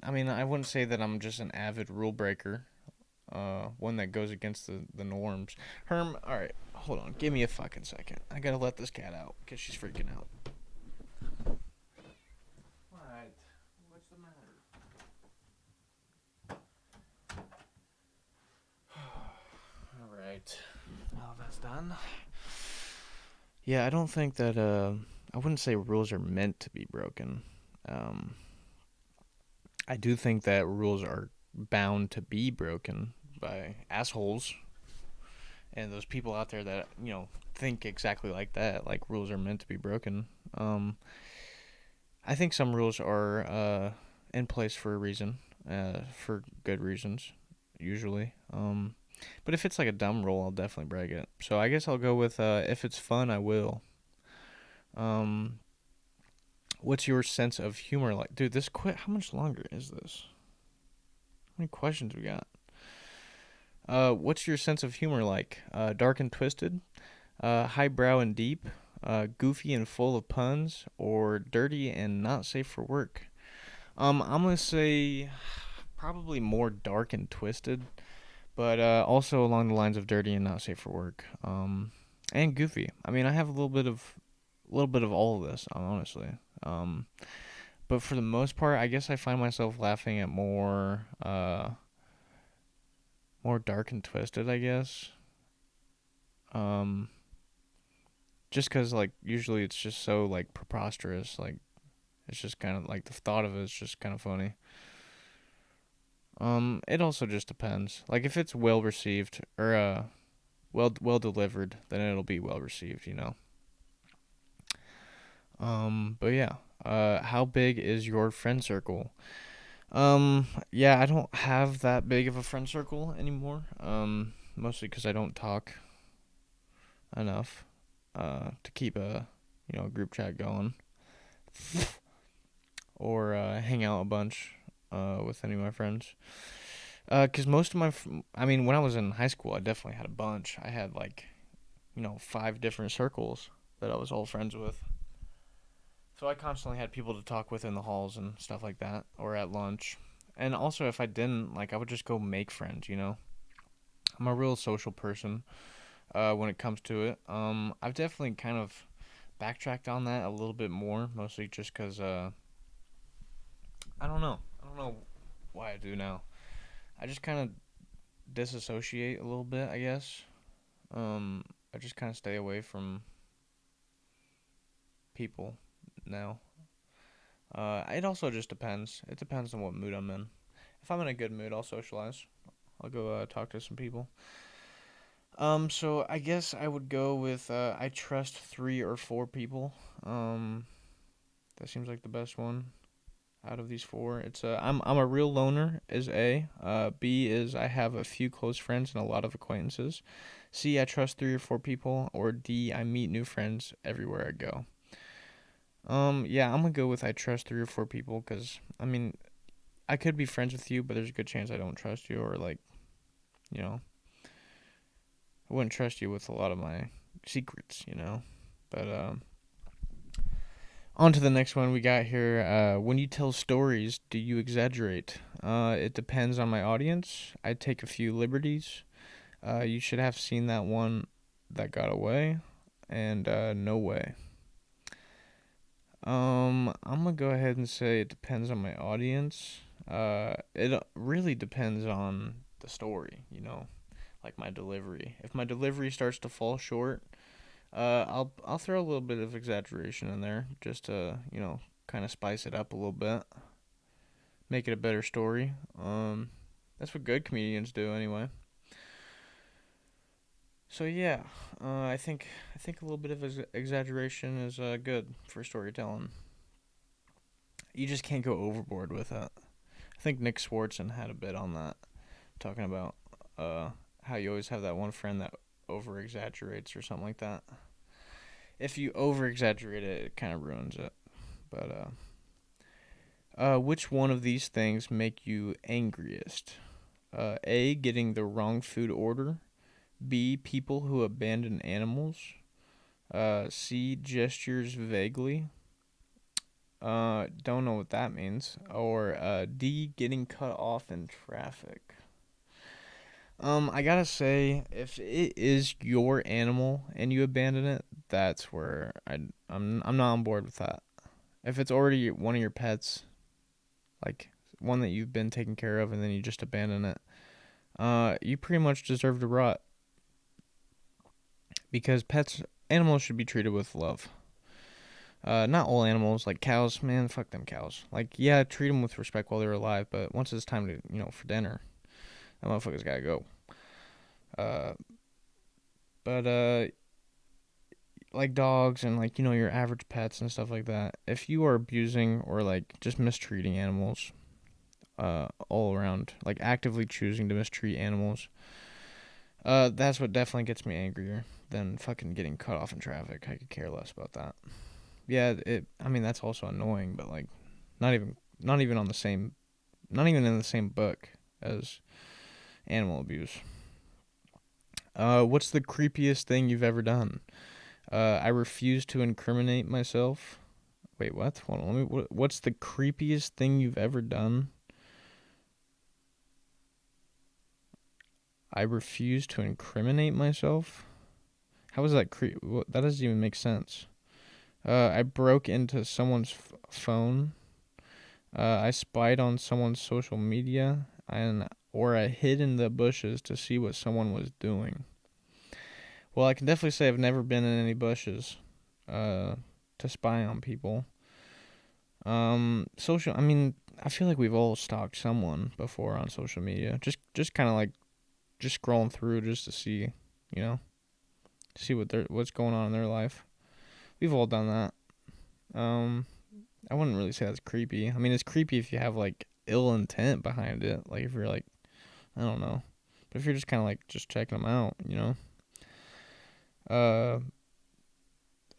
I mean, I wouldn't say that I'm just an avid rule breaker. One that goes against the norms. All right, hold on. Give me a fucking second. I gotta let this cat out because she's freaking out. What? What's the matter? All right. Now that's done. Yeah, I don't think that. I wouldn't say rules are meant to be broken. Um, I do think that rules are bound to be broken by assholes and those people out there that think exactly like that. Like rules are meant to be broken. I think some rules are in place for a reason, for good reasons, usually. But if it's like a dumb rule, I'll definitely break it. So I guess I'll go with if it's fun, I will. Um, what's your sense of humor like, dude? This quit. How much longer is this? How many questions we got? What's your sense of humor like? Dark and twisted, highbrow and deep, goofy and full of puns, or dirty and not safe for work? I'm gonna say probably more dark and twisted, but also along the lines of dirty and not safe for work. And goofy. I mean, I have a little bit of all of this, honestly. Um, but for the most part, I guess I find myself laughing at more dark and twisted. I guess. Um, just because like usually it's just so like preposterous. Like it's just kind of like the thought of it is just kind of funny. It also just depends. Like if it's well received or well delivered, then it'll be well received. But yeah. How big is your friend circle? Yeah, I don't have that big of a friend circle anymore. Mostly because I don't talk enough. To keep a group chat going or hang out a bunch with any of my friends. Cause most of I mean, when I was in high school, I definitely had a bunch. I had like 5 different circles that I was all friends with. So I constantly had people to talk with in the halls and stuff like that, or at lunch. And also, if I didn't, like, I would just go make friends. I'm a real social person when it comes to it. I've definitely kind of backtracked on that a little bit more, mostly just because, I don't know. I don't know why I do now. I just kind of disassociate a little bit, I guess. I just kind of stay away from people now. It also just depends. It depends on what mood I'm in. If I'm in a good mood, I'll socialize. I'll go talk to some people. So I guess I would go with I trust 3 or 4 people. Um, that seems like the best one out of these 4. It's I'm a real loner is A. B is I have a few close friends and a lot of acquaintances. C, I trust 3 or 4 people, or D, I meet new friends everywhere I go. Yeah, I'm gonna go with I trust 3 or 4 people because I mean I could be friends with you, but there's a good chance I don't trust you, or like you know I wouldn't trust you with a lot of my secrets. But on to the next one we got here. When you tell stories, do you exaggerate? It depends on my audience. I take a few liberties. You should have seen that one that got away, and no way. I'm gonna go ahead and say it depends on my audience. It really depends on the story. Like my delivery. If my delivery starts to fall short, I'll throw a little bit of exaggeration in there just to kind of spice it up a little bit, make it a better story. That's what good comedians do anyway. So yeah, I think a little bit of exaggeration is good for storytelling. You just can't go overboard with it. I think Nick Swartzen had a bit on that, talking about uh, how you always have that one friend that over exaggerates or something like that. If you over exaggerate it, it kind of ruins it. But which one of these things make you angriest? A, getting the wrong food order. B, people who abandon animals. C, gestures vaguely. Don't know what that means. Or D, getting cut off in traffic. I gotta say, if it is your animal and you abandon it, that's where I'm not on board with that. If it's already one of your pets, like one that you've been taking care of, and then you just abandon it, you pretty much deserve to rot because animals should be treated with love. Not all animals, like cows, man, fuck them cows. Like, yeah, treat them with respect while they're alive, but once it's time to, for dinner, that motherfucker's gotta go. Uh, but like dogs and like your average pets and stuff like that. If you are abusing or like just mistreating animals, all around, like actively choosing to mistreat animals, that's what definitely gets me angrier than fucking getting cut off in traffic. I could care less about that. Yeah, I mean that's also annoying, but like, not even on the same, not even in the same book as animal abuse. What's the creepiest thing you've ever done? I refuse to incriminate myself. Wait, what? Hold on. What's the creepiest thing you've ever done? I refuse to incriminate myself. How is that creep? That doesn't even make sense. I broke into someone's phone. I spied on someone's social media, or I hid in the bushes to see what someone was doing. Well, I can definitely say I've never been in any bushes, uh, to spy on people. Social. I mean, I feel like we've all stalked someone before on social media. Just kind of like just scrolling through just to see, you know, see what's going on in their life. We've all done that. Um, I wouldn't really say that's creepy. I mean, it's creepy if you have like ill intent behind it. Like if you're like, I don't know, but if you're just kind of like just checking them out, I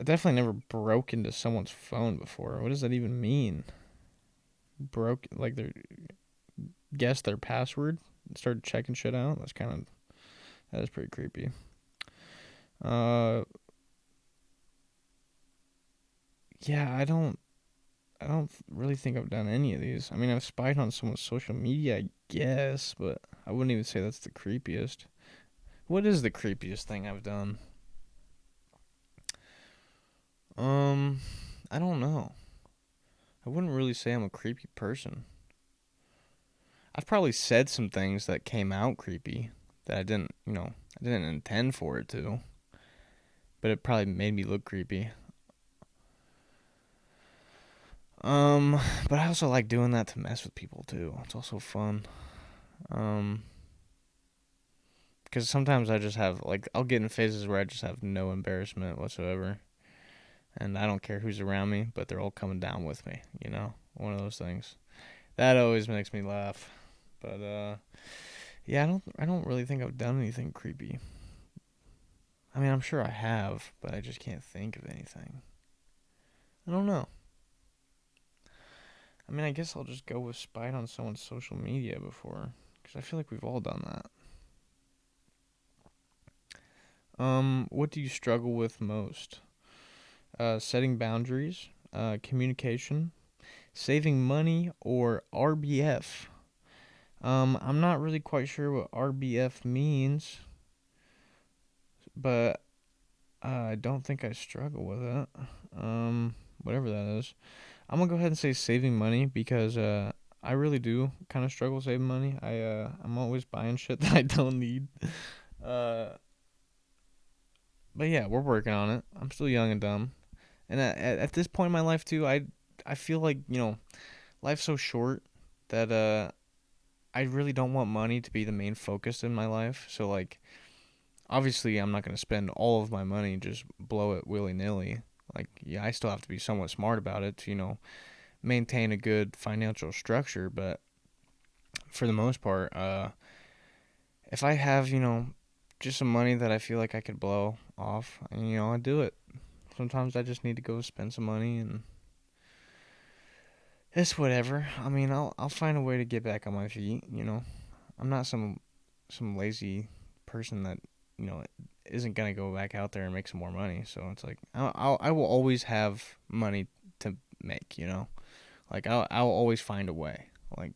definitely never broke into someone's phone before. What does that even mean? Broke like their guessed their password and started checking shit out. That is pretty creepy. Uh, yeah, I don't really think I've done any of these. I mean, I've spied on someone's social media, I guess, but I wouldn't even say that's the creepiest. What is the creepiest thing I've done? Um, I don't know. I wouldn't really say I'm a creepy person. I've probably said some things that came out creepy that I didn't intend for it to, but it probably made me look creepy. Um, but I also like doing that to mess with people too. It's also fun. Um, because sometimes I just have like I'll get in phases where I just have no embarrassment whatsoever, and I don't care who's around me, but they're all coming down with me. One of those things that always makes me laugh. But yeah, I don't really think I've done anything creepy. I mean, I'm sure I have, but I just can't think of anything. I don't know. I mean, I guess I'll just go with spied on someone's social media before, because I feel like we've all done that. What do you struggle with most? Setting boundaries, communication, saving money, or RBF. I'm not really quite sure what RBF means, but I don't think I struggle with it. Whatever that is. I'm gonna go ahead and say saving money because I really do kind of struggle saving money. I'm always buying shit that I don't need. Uh, but yeah, we're working on it. I'm still young and dumb, and at this point in my life too, I feel like life's so short that I really don't want money to be the main focus in my life. So like obviously I'm not gonna spend all of my money and just blow it willy nilly. Like yeah, I still have to be somewhat smart about it to maintain a good financial structure, but for the most part, if I have, just some money that I feel like I could blow off, I do it. Sometimes I just need to go spend some money and it's whatever. I mean, I'll find a way to get back on my feet, I'm not some lazy person that, you know, isn't gonna go back out there and make some more money. So it's like I will always have money to make. Like I'll always find a way. Like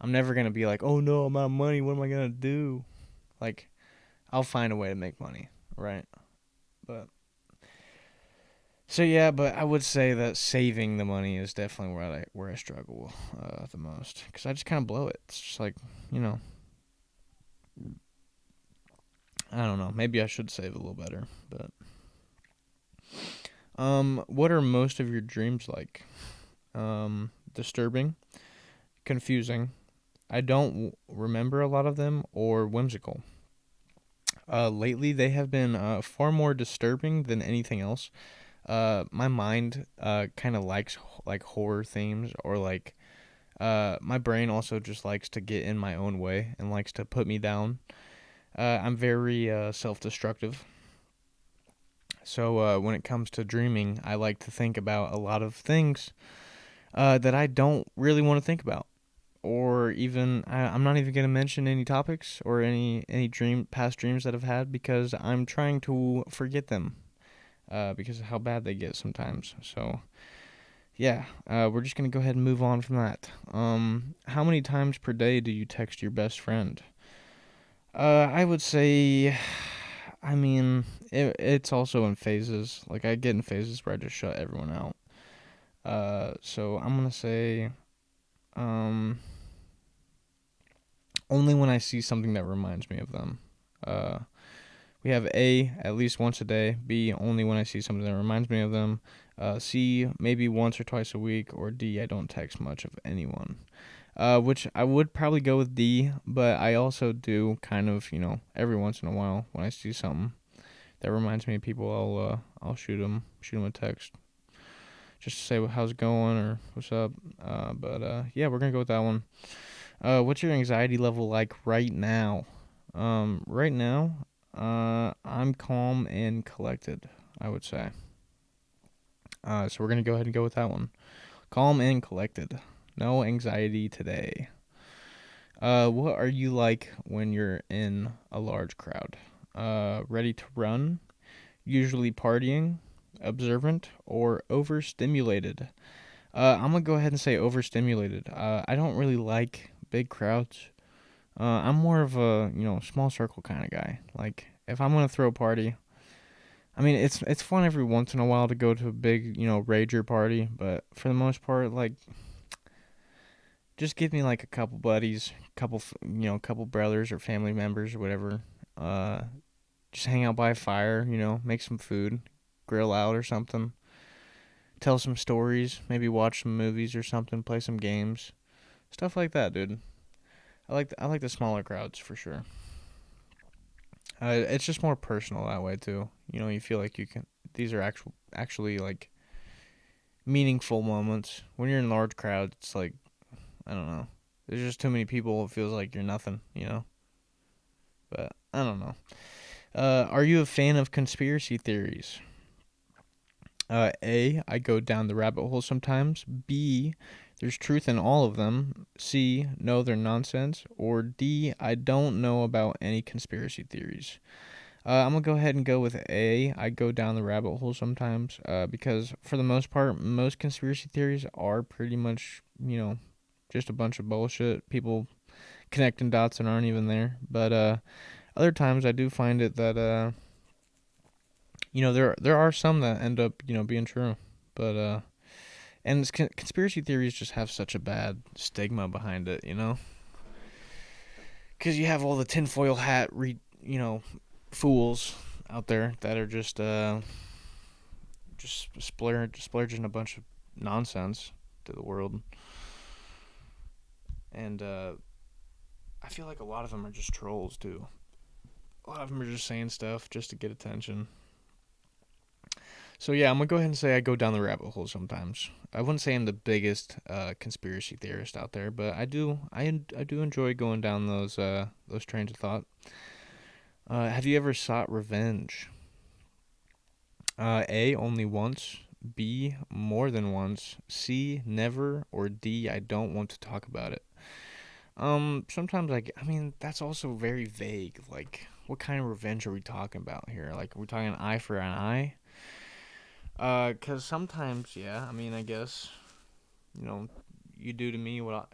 I'm never gonna be like, oh no, I'm out of money. What am I gonna do? Like I'll find a way to make money, right? But so yeah, but I would say that saving the money is definitely where I struggle the most, because I just kind of blow it. It's just like, you know, I don't know. Maybe I should save a little better, but what are most of your dreams like? Disturbing, confusing. I don't remember a lot of them, or whimsical. Lately they have been far more disturbing than anything else. My mind kind of likes like horror themes, or like my brain also just likes to get in my own way and likes to put me down. I'm very self-destructive. So when it comes to dreaming, I like to think about a lot of things that I don't really want to think about, or even I'm not even gonna mention any topics or any past dreams that I've had, because I'm trying to forget them. Because of how bad they get sometimes. So yeah, we're just gonna go ahead and move on from that. How many times per day do you text your best friend? I would say, I mean, it's also in phases. Like I get in phases where I just shut everyone out. So I'm gonna say, um, only when I see something that reminds me of them. Uh, we have A, at least once a day. B, only when I see something that reminds me of them. C, maybe once or twice a week. Or D, I don't text much of anyone. Which I would probably go with D, but I also do kind of, every once in a while when I see something that reminds me of people, I'll shoot them a text, just to say how's it going or what's up. But yeah, we're gonna go with that one. What's your anxiety level like right now? Right now, I'm calm and collected, I would say. So we're gonna go ahead and go with that one. Calm and collected. No anxiety today. What are you like when you're in a large crowd? Ready to run, usually partying, observant, or overstimulated? I'm gonna go ahead and say overstimulated. I don't really like big crowds. I'm more of a small circle kind of guy. Like if I'm gonna throw a party, I mean it's fun every once in a while to go to a big rager party, but for the most part, like just give me like a couple buddies, couple brothers or family members or whatever. Uh, just hang out by a fire, make some food, grill out or something, tell some stories, maybe watch some movies or something, play some games, stuff like that, dude. I like the smaller crowds for sure. It's just more personal that way too. You feel like you can. These are actually like meaningful moments. When you're in large crowds, it's like I don't know. There's just too many people. It feels like you're nothing. But I don't know. Are you a fan of conspiracy theories? A, I go down the rabbit hole sometimes. B, there's truth in all of them. C, no, they're nonsense. Or D, I don't know about any conspiracy theories. I'm gonna go ahead and go with A. I go down the rabbit hole sometimes. Because for the most part, most conspiracy theories are pretty much, just a bunch of bullshit. People connecting dots that aren't even there. But other times I do find it that there are some that end up being true, but and conspiracy theories just have such a bad stigma behind it. Because you have all the tinfoil hat fools out there that are just splurging a bunch of nonsense to the world, and I feel like a lot of them are just trolls too. A lot of them are just saying stuff just to get attention. So yeah, I'm gonna go ahead and say I go down the rabbit hole sometimes. I wouldn't say I'm the biggest conspiracy theorist out there, but I do enjoy going down those trains of thought. Have you ever sought revenge? A, only once. B, more than once. C, never. Or D, I don't want to talk about it. Sometimes I mean that's also very vague. Like what kind of revenge are we talking about here? Like, are we talking an eye for an eye? Cause sometimes, yeah. I mean, I guess you know, you do to me or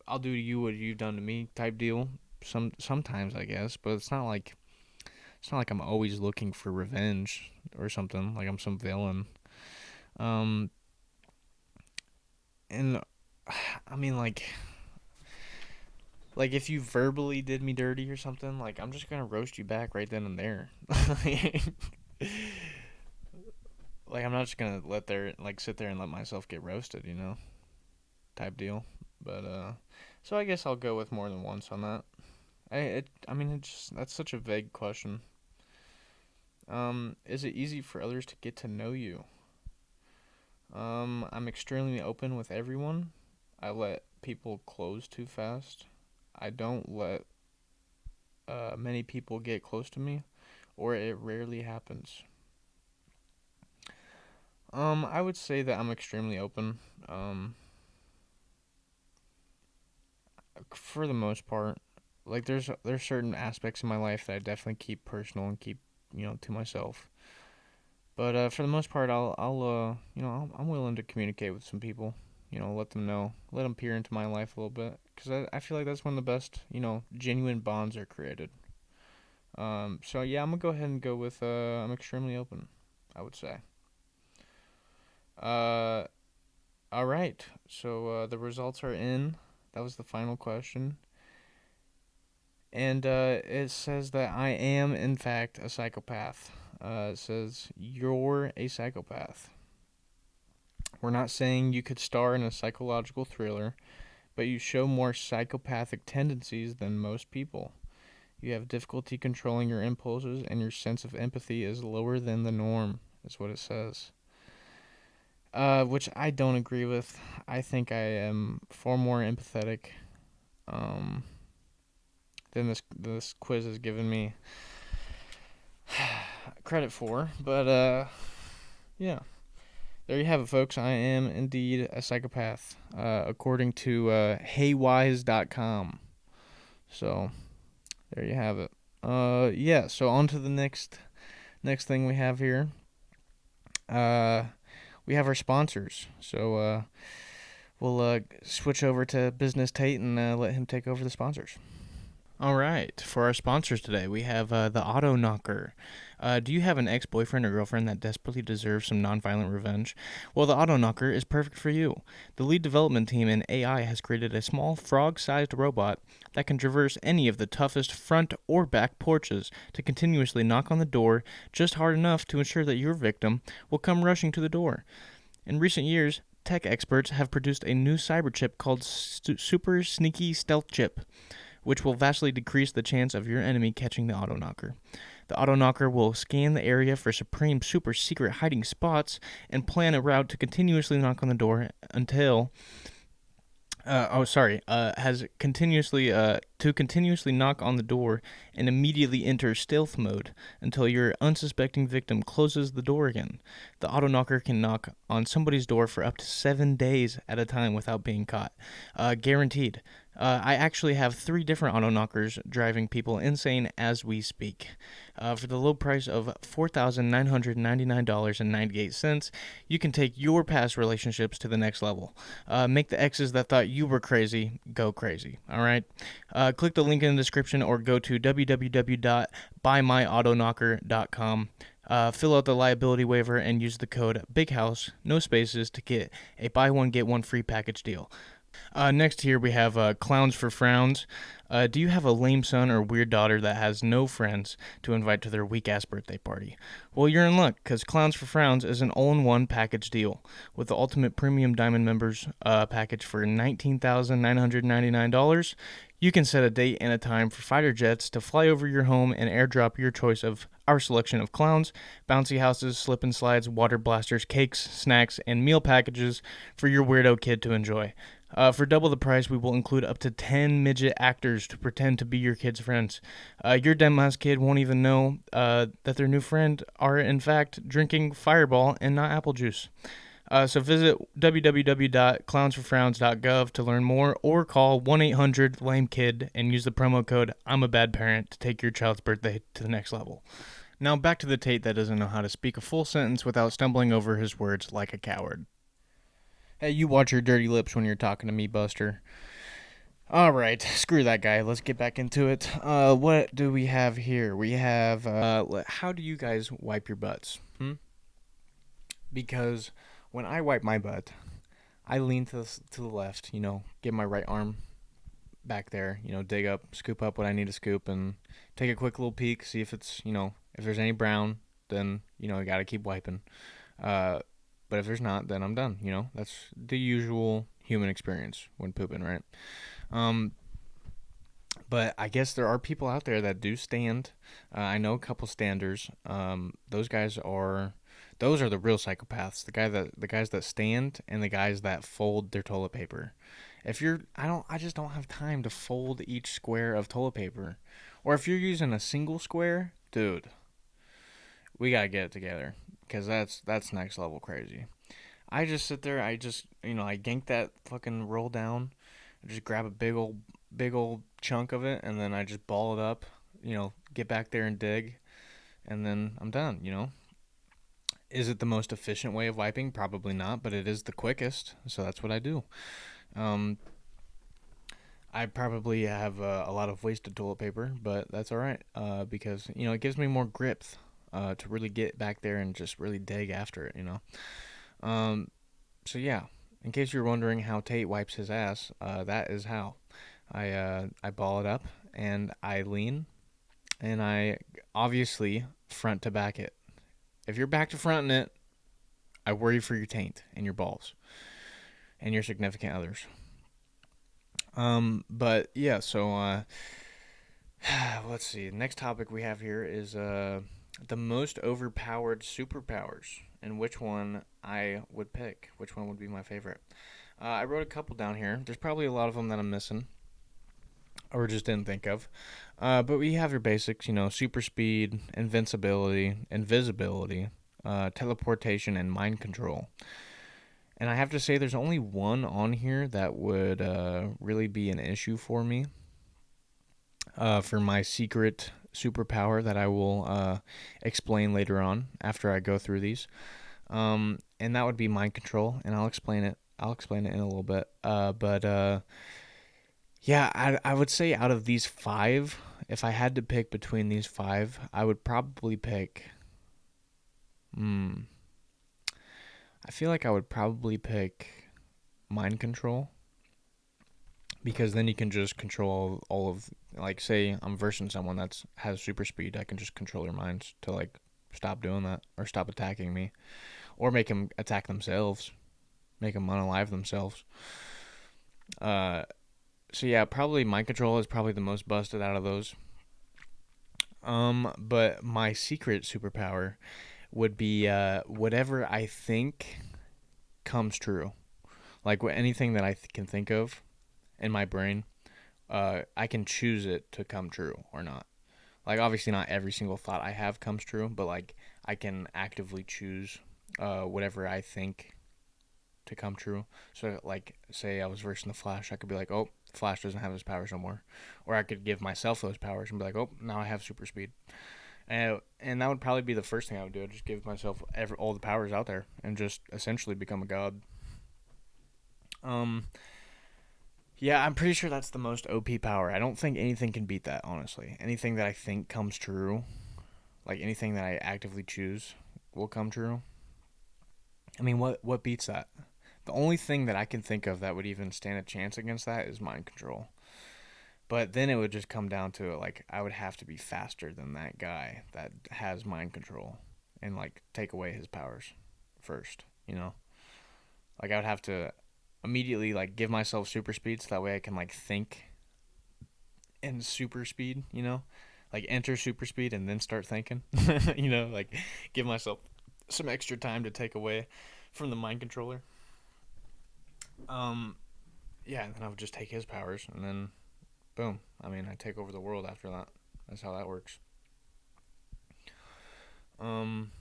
I'll do to you what you've done to me, type deal. Sometimes, I guess, but it's not like I'm always looking for revenge or something. Like I'm some villain. Um, and I mean, like if you verbally did me dirty or something, like I'm just gonna roast you back right then and there. Like I'm not just gonna sit there and let myself get roasted, type deal. But so I guess I'll go with more than once on that. I mean, that's such a vague question. Is it easy for others to get to know you? I'm extremely open with everyone. I let people close too fast. I don't let many people get close to me, or it rarely happens. I would say that I'm extremely open. For the most part, like there's certain aspects in my life that I definitely keep personal and keep to myself. But for the most part, I'm willing to communicate with some people. Let them know, let them peer into my life a little bit, because I feel like that's when the best genuine bonds are created. So yeah, I'm gonna go ahead and go with I'm extremely open, I would say. Uh, all right. So the results are in. That was the final question. And it says that I am, in fact, a psychopath. It says, you're a psychopath. We're not saying you could star in a psychological thriller, but you show more psychopathic tendencies than most people. You have difficulty controlling your impulses, and your sense of empathy is lower than the norm, is what it says. Which I don't agree with. I think I am far more empathetic um, than this quiz has given me credit for. But yeah, there you have it, folks. I am indeed a psychopath, according to Haywise.com. So there you have it. Yeah. So on to the next thing we have here. We have our sponsors. So we'll switch over to Business Tate and let him take over the sponsors. All right. For our sponsors today, we have the Auto Knocker. Do you have an ex-boyfriend or girlfriend that desperately deserves some nonviolent revenge? Well, the Auto Knocker is perfect for you. The lead development team in AI has created a small frog-sized robot that can traverse any of the toughest front or back porches to continuously knock on the door just hard enough to ensure that your victim will come rushing to the door. In recent years, tech experts have produced a new cyber chip called Super Sneaky Stealth Chip, which will vastly decrease the chance of your enemy catching the Auto Knocker. The Auto Knocker will scan the area for supreme super secret hiding spots and plan a route to continuously knock on the door until has continuously to continuously knock on the door and immediately enter stealth mode until your unsuspecting victim closes the door again. The auto knocker can knock on somebody's door for up to 7 days at a time without being caught, guaranteed. I actually have 3 different auto knockers driving people insane as we speak. For the low price of $4,999.98, you can take your past relationships to the next level. Make the exes that thought you were crazy go crazy. All right. Click the link in the description or go to www.buymyautonknocker.com. Fill out the liability waiver and use the code BIGHOUSE, no spaces, to get a buy one get one free package deal. Next here we have Clowns for Frowns. Do you have a lame son or weird daughter that has no friends to invite to their weak-ass birthday party? Well, you're in luck, because Clowns for Frowns is an all-in-one package deal. With the Ultimate Premium Diamond Members package for $19,999, you can set a date and a time for fighter jets to fly over your home and airdrop your choice of our selection of clowns, bouncy houses, slip and slides, water blasters, cakes, snacks, and meal packages for your weirdo kid to enjoy. For double the price, we will include up to 10 midget actors to pretend to be your kid's friends. Your dumbass kid won't even know that their new friend are, in fact, drinking Fireball and not apple juice. So visit www.clownsforfrowns.gov to learn more, or call 1-800-LAME-KID and use the promo code I'm a bad parent to take your child's birthday to the next level. Now back to the Tate that doesn't know how to speak a full sentence without stumbling over his words like a coward. Hey, you watch your dirty lips when you're talking to me, Buster. All right, screw that guy. Let's get back into it. What do we have here? We have how do you guys wipe your butts? Because when I wipe my butt, I lean to the left, get my right arm back there, dig up, scoop up what I need to scoop, and take a quick little peek, see if it's, if there's any brown, then, I got to keep wiping. But if there's not, then I'm done, That's the usual human experience when pooping, right? But I guess there are people out there that do stand. I know a couple standers. Those are the real psychopaths. The guys that stand and the guys that fold their toilet paper. I just don't have time to fold each square of toilet paper. Or if you're using a single square, dude, we gotta get it together, because that's next level crazy. I just sit there. I gank that fucking roll down. I just grab a big old chunk of it, and then I just ball it up. Get back there and dig, and then I'm done. Is it the most efficient way of wiping? Probably not, but it is the quickest, so that's what I do. I probably have a lot of wasted toilet paper, but that's all right, because it gives me more grip to really get back there and just really dig after it. So yeah, in case you're wondering how Tate wipes his ass, that is how. I ball it up and I lean, and I obviously front to back it. If you're back to fronting it, I worry for your taint and your balls and your significant others. But yeah, so let's see. Next topic we have here is the most overpowered superpowers, and which one I would pick. Which one would be my favorite? I wrote a couple down here. There's probably a lot of them that I'm missing or just didn't think of. But we have your basics, super speed, invincibility, invisibility, teleportation, and mind control. And I have to say, there's only one on here that would really be an issue for me. For my secret superpower that I will explain later on after I go through these. And that would be mind control, and I'll explain it. I'll explain it in a little bit. Yeah, I would say out of these five, if I had to pick between these five, I would probably pick. I feel like I would probably pick mind control, because then you can just control all of, like, say I'm versing someone that has super speed, I can just control their minds to like stop doing that or stop attacking me, or make them attack themselves, make them unalive themselves. So yeah, probably mind control is probably the most busted out of those. But my secret superpower would be whatever I think comes true. Like anything that I can think of in my brain, I can choose it to come true or not. Like obviously not every single thought I have comes true, but like I can actively choose whatever I think to come true. So like say I was versing the Flash, I could be like, oh, Flash doesn't have his powers no more. Or I could give myself those powers and be like, oh, now I have super speed. And that would probably be the first thing I would do. I'd just give myself all the powers out there and just essentially become a god. Yeah, I'm pretty sure that's the most OP power. I don't think anything can beat that, honestly. Anything that I think comes true, like anything that I actively choose, will come true. I mean, what beats that? The only thing that I can think of that would even stand a chance against that is mind control. But then it would just come down to it, like I would have to be faster than that guy that has mind control and like take away his powers first. Like I would have to immediately like give myself super speed so that way I can like think in super speed. Like enter super speed and then start thinking. Like give myself some extra time to take away from the mind controller. Yeah, and then I would just take his powers and then boom. I mean, I take over the world after that. That's how that works. Um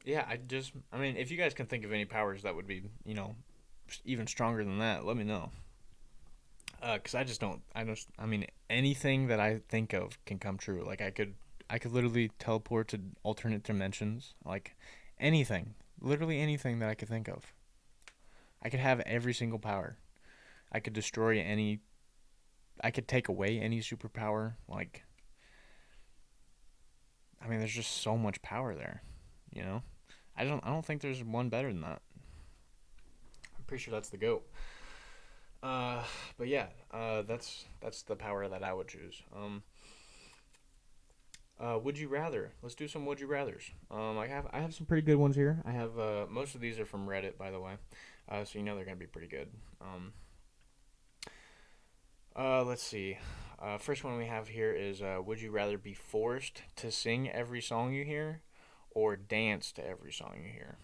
Yeah, I mean, if you guys can think of any powers that would be, even stronger than that, let me know. Cause I just don't, I mean, anything that I think of can come true. Like I could literally teleport to alternate dimensions. Like anything, literally anything that I could think of. I could have every single power. I could destroy any. I could take away any superpower. Like, I mean, there's just so much power there. You know, I don't think there's one better than that. I'm pretty sure that's the goat. Uh, but yeah, that's the power that I would choose. Would you rather? Let's do some would you rather's. I have some pretty good ones here. I have most of these are from Reddit, by the way, so you know they're gonna be pretty good. Let's see. First one we have here is would you rather be forced to sing every song you hear, or dance to every song you hear?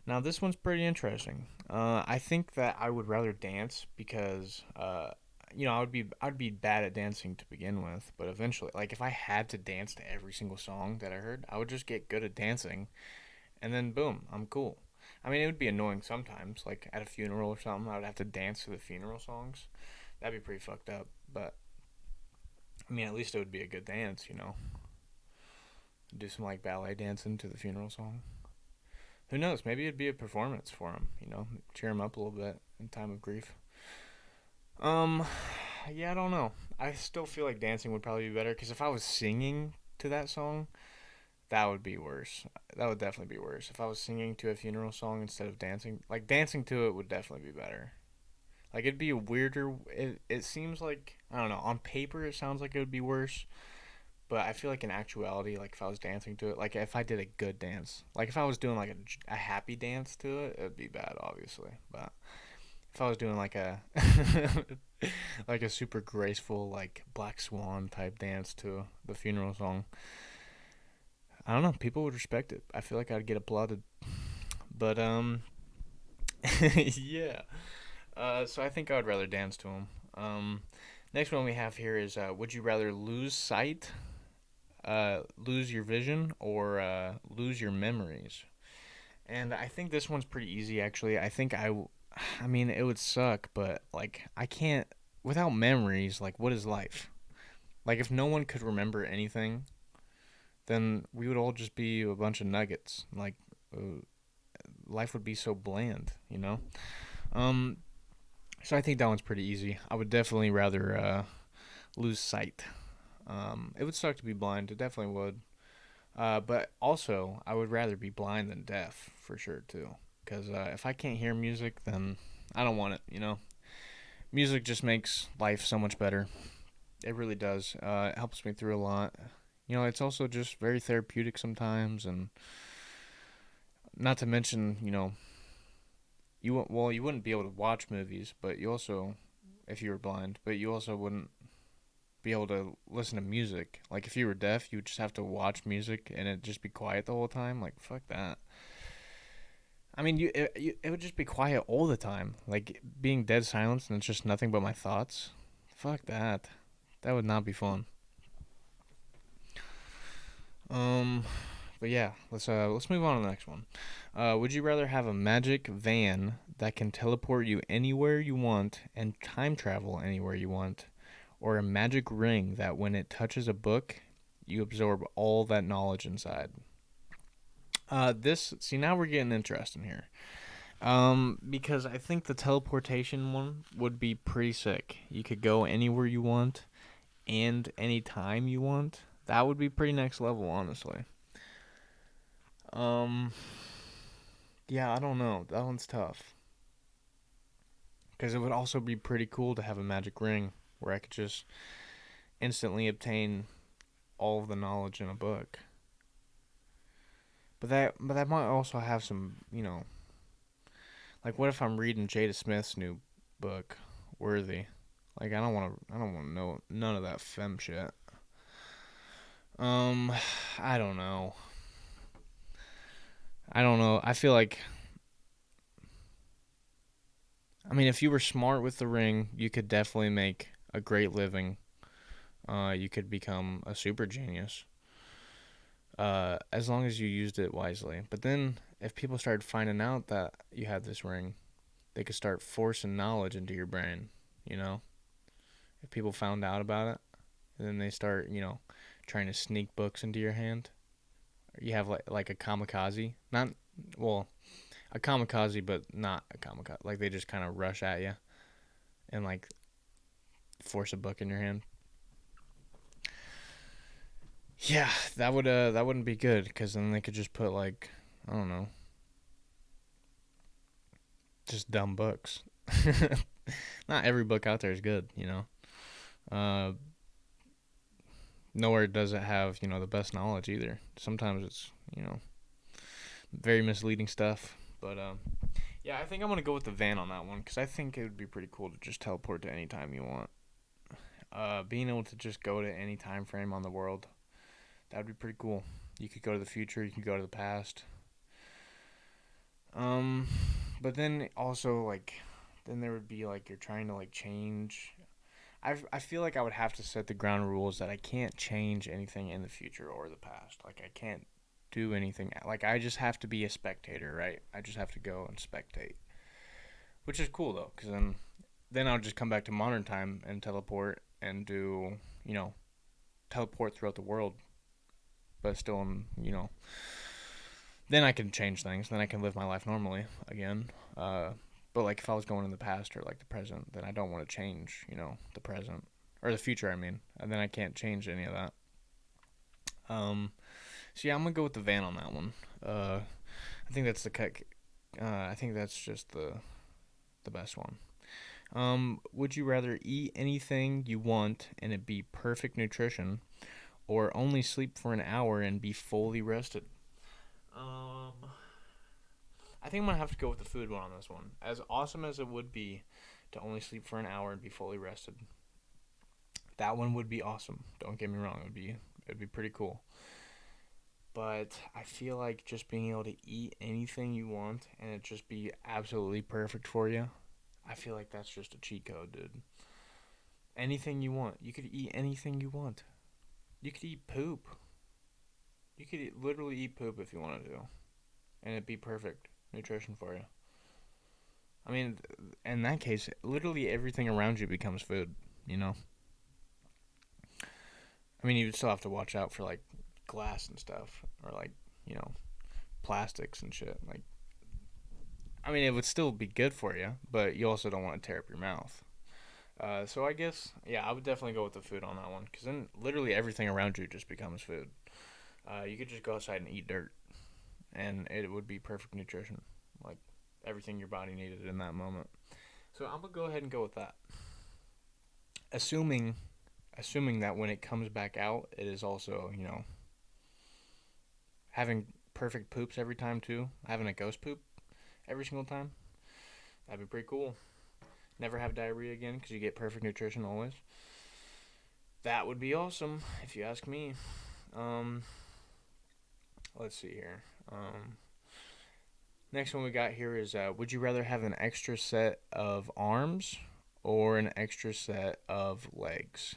Now this one's pretty interesting. I think that I would rather dance because I'd be bad at dancing to begin with, but eventually, like if I had to dance to every single song that I heard, I would just get good at dancing, and then boom, I'm cool. I mean, it would be annoying sometimes, like at a funeral or something. I would have to dance to the funeral songs. That'd be pretty fucked up. But I mean, at least it would be a good dance, you know. Do some like ballet dancing to the funeral song. Who knows? Maybe it'd be a performance for him. You know, cheer him up a little bit in time of grief. Um, yeah, I don't know. I still feel like dancing would probably be better because if I was singing to that song, that would be worse. That would definitely be worse. If I was singing to a funeral song instead of dancing, like dancing to it would definitely be better. Like it'd be a weirder. It seems like I don't know. On paper, it sounds like it would be worse, but I feel like in actuality, like if I was dancing to it, like if I did a good dance, like if I was doing like a happy dance to it, it'd be bad, obviously. But if I was doing like a like a super graceful like Black Swan type dance to the funeral song, I don't know. People would respect it. I feel like I'd get applauded. But yeah. So I think I would rather dance to him. Next one we have here is would you rather lose sight, lose your vision, or lose your memories? And I think this one's pretty easy actually. I mean, it would suck, but like I can't without memories. Like, what is life? Like, if no one could remember anything, then we would all just be a bunch of nuggets. Like, life would be so bland, you know. Um, so I think that one's pretty easy. I would definitely rather lose sight. It would suck to be blind. It definitely would. But also, I would rather be blind than deaf for sure too. Because if I can't hear music, then I don't want it. You know, music just makes life so much better. It really does. It helps me through a lot. You know, it's also just very therapeutic sometimes, and not to mention, you wouldn't be able to watch movies, but you also, if you were blind, but you also wouldn't be able to listen to music. Like if you were deaf, you would just have to watch music and it just be quiet the whole time. Like fuck that. I mean, it would just be quiet all the time, like being dead silence and it's just nothing but my thoughts. Fuck that. That would not be fun. Um, but yeah, let's move on to the next one. Would you rather have a magic van that can teleport you anywhere you want and time travel anywhere you want, or a magic ring that when it touches a book, you absorb all that knowledge inside? This see now we're getting interesting here. Because I think the teleportation one would be pretty sick. You could go anywhere you want and anytime you want. That would be pretty next level, honestly. Um, yeah, I don't know. That one's tough. Because it would also be pretty cool to have a magic ring where I could just instantly obtain all of the knowledge in a book. But that might also have some, like what if I'm reading Jada Smith's new book, Worthy? Like I don't want to know none of that fem shit. Um, I don't know. I don't know. I feel like I mean if you were smart with the ring, you could definitely make a great living. You could become a super genius. as long as you used it wisely. But then, if people started finding out that you had this ring, they could start forcing knowledge into your brain. You know, if people found out about it, and then they start, trying to sneak books into your hand. You have like a kamikaze, not well, a kamikaze, but not a kamikaze. Like they just kind of rush at you and like force a book in your hand. Yeah, that wouldn't be good because then they could just put like I don't know, just dumb books. Not every book out there is good, you know. Uh, Nowhere does it have the best knowledge either. Sometimes it's very misleading stuff. But yeah, I think I'm gonna go with the van on that one because I think it would be pretty cool to just teleport to any time you want. Being able to just go to any time frame on the world, that would be pretty cool. You could go to the future, you could go to the past. Um, but then also like, then there would be like you're trying to like change. I feel like I would have to set the ground rules that I can't change anything in the future or the past. Like I can't do anything. Like I just have to be a spectator, right? I just have to go and spectate, which is cool though, because then I'll just come back to modern time and teleport and do teleport throughout the world, but still then I can change things. Then I can live my life normally again. But like if I was going in the past or like the present, then I don't want to change, the present or the future. I mean, and then I can't change any of that. Um, so yeah, I'm gonna go with the van on that one. I think that's the cut. I think that's just the best one. Would you rather eat anything you want and it be perfect nutrition, or only sleep for an hour and be fully rested? Um, I think I'm gonna have to go with the food one on this one. As awesome as it would be to only sleep for an hour and be fully rested, that one would be awesome. Don't get me wrong; it would be pretty cool. But I feel like just being able to eat anything you want and it just be absolutely perfect for you, I feel like that's just a cheat code, dude. Anything you want, you could eat anything you want. You could eat poop. You could literally eat poop if you wanted to, and it'd be perfect nutrition for you. I mean, in that case, literally everything around you becomes food. You know. I mean, you would still have to watch out for like glass and stuff, or like you know plastics and shit. Like, I mean, it would still be good for you, but you also don't want to tear up your mouth. So I guess, yeah, I would definitely go with the food on that one, because then literally everything around you just becomes food. You could just go outside and eat dirt, and it would be perfect nutrition, like everything your body needed in that moment. So I'm gonna go ahead and go with that, assuming assuming that when it comes back out, it is also having perfect poops every time too, having a ghost poop every single time. That'd be pretty cool. Never have diarrhea again because you get perfect nutrition always. That would be awesome if you ask me. Um, let's see here. Next one we got here is would you rather have an extra set of arms or an extra set of legs?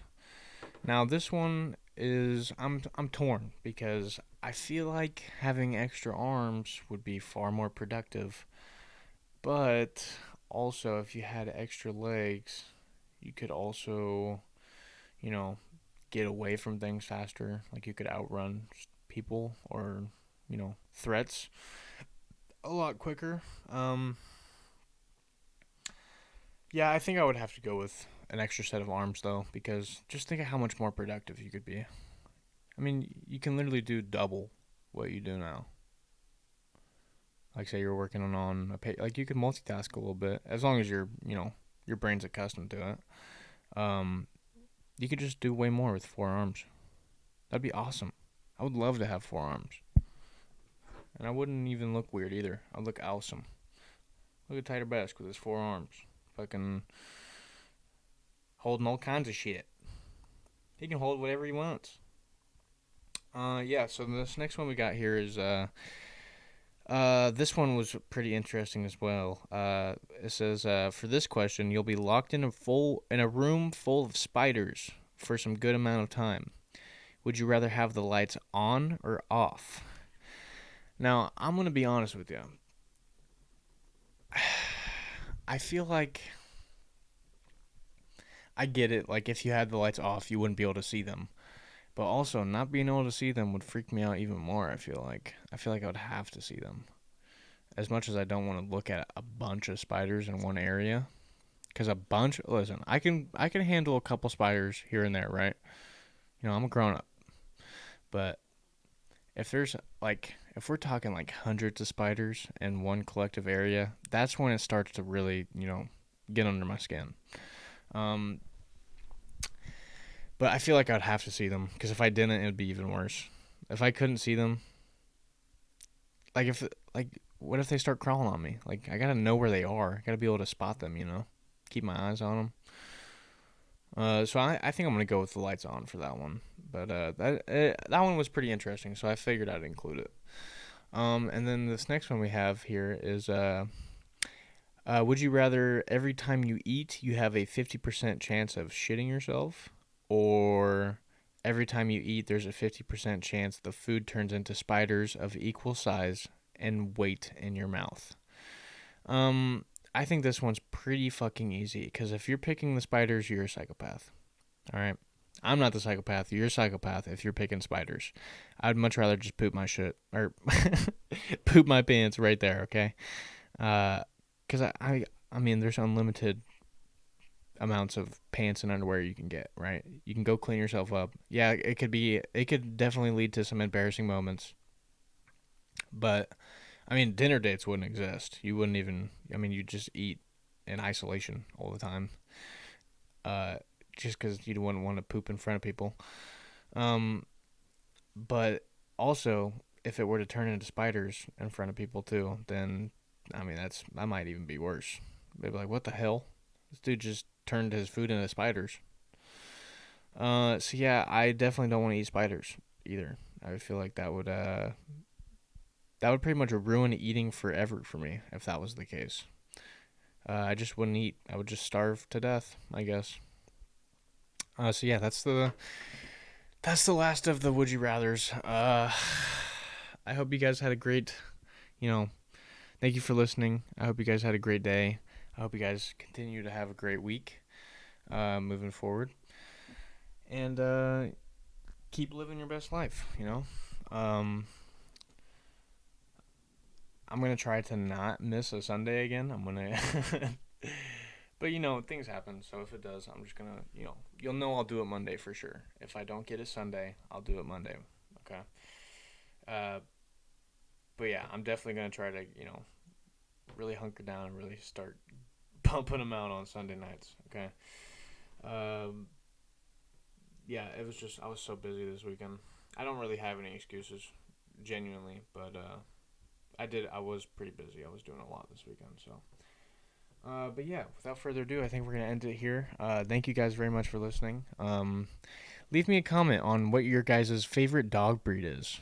Now this one is I'm torn because I feel like having extra arms would be far more productive, but also if you had extra legs, you could also, you know, get away from things faster. Like you could outrun people or, threats a lot quicker. Um, yeah, I think I would have to go with an extra set of arms though, because just think of how much more productive you could be. I mean, you can literally do double what you do now. Like say you're working on a like you could multitask a little bit as long as your brain's accustomed to it. Um, you could just do way more with 4 arms. That'd be awesome. I would love to have 4 arms, and I wouldn't even look weird either. I'd look awesome. Look at Tyler Bask with his 4 arms, fucking holding all kinds of shit. He can hold whatever he wants. Yeah. So this next one we got here is this one was pretty interesting as well. It says, for this question, you'll be locked in a room full of spiders for some good amount of time. Would you rather have the lights on or off? Now, I'm going to be honest with you. I feel like I get it. Like, if you had the lights off, you wouldn't be able to see them. But also, not being able to see them would freak me out even more, I feel like. I feel like I would have to see them. As much as I don't want to look at a bunch of spiders in one area. Because a bunch, listen, I can handle a couple spiders here and there, right? I'm a grown up. But if there's like, if we're talking like hundreds of spiders in one collective area, that's when it starts to really, get under my skin. Um, but I feel like I'd have to see them because if I didn't, it'd be even worse. If I couldn't see them, like if like what if they start crawling on me? Like I gotta know where they are. I gotta be able to spot them. Keep my eyes on them. So I think I'm gonna go with the lights on for that one. But that one was pretty interesting, so I figured I'd include it. And then this next one we have here is would you rather every time you eat you have a 50% chance of shitting yourself, or every time you eat there's a 50% chance the food turns into spiders of equal size and weight in your mouth? Um, I think this one's pretty fucking easy because if you're picking the spiders, you're a psychopath. All right. I'm not the psychopath. You're a psychopath if you're picking spiders. I'd much rather just poop my shit or poop my pants right there, okay? Because I mean, there's unlimited amounts of pants and underwear you can get, right? You can go clean yourself up. Yeah, it could definitely lead to some embarrassing moments. But I mean, dinner dates wouldn't exist. You wouldn't even. I mean, you just eat in isolation all the time. Uh, just because you wouldn't want to poop in front of people. Um, but also, if it were to turn into spiders in front of people too, then I mean that might even be worse. They'd be like, "What the hell? This dude just turned his food into spiders." So yeah, I definitely don't want to eat spiders either. I feel like that would pretty much ruin eating forever for me if that was the case. I just wouldn't eat. I would just starve to death, I guess. So yeah, that's the last of the would you rather's. I hope you guys had a great, you know, thank you for listening. I hope you guys had a great day. I hope you guys continue to have a great week, moving forward, and keep living your best life. I'm gonna try to not miss a Sunday again. I'm gonna, but things happen. So if it does, I'm just gonna, you'll know I'll do it Monday for sure. If I don't get it Sunday, I'll do it Monday. Okay. Uh, but yeah, I'm definitely gonna try to, really hunker down and really start pumping them out on Sunday nights. Okay. Um, yeah, it was just I was so busy this weekend. I don't really have any excuses, genuinely, but I was pretty busy. I was doing a lot this weekend, so. But yeah, without further ado, I think we're gonna end it here. Thank you guys very much for listening. Leave me a comment on what your guys' favorite dog breed is.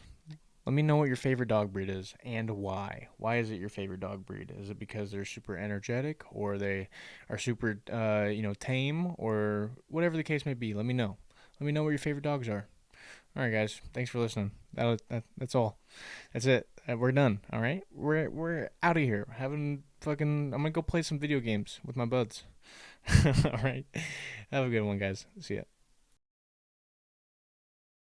Let me know what your favorite dog breed is and why. Why is it your favorite dog breed? Is it because they're super energetic, or they are super, tame, or whatever the case may be? Let me know. Let me know what your favorite dogs are. All right, guys. Thanks for listening. That's all. That's it. We're done. All right. We're out of here. Having fucking. I'm gonna go play some video games with my buds. All right. Have a good one, guys. See ya.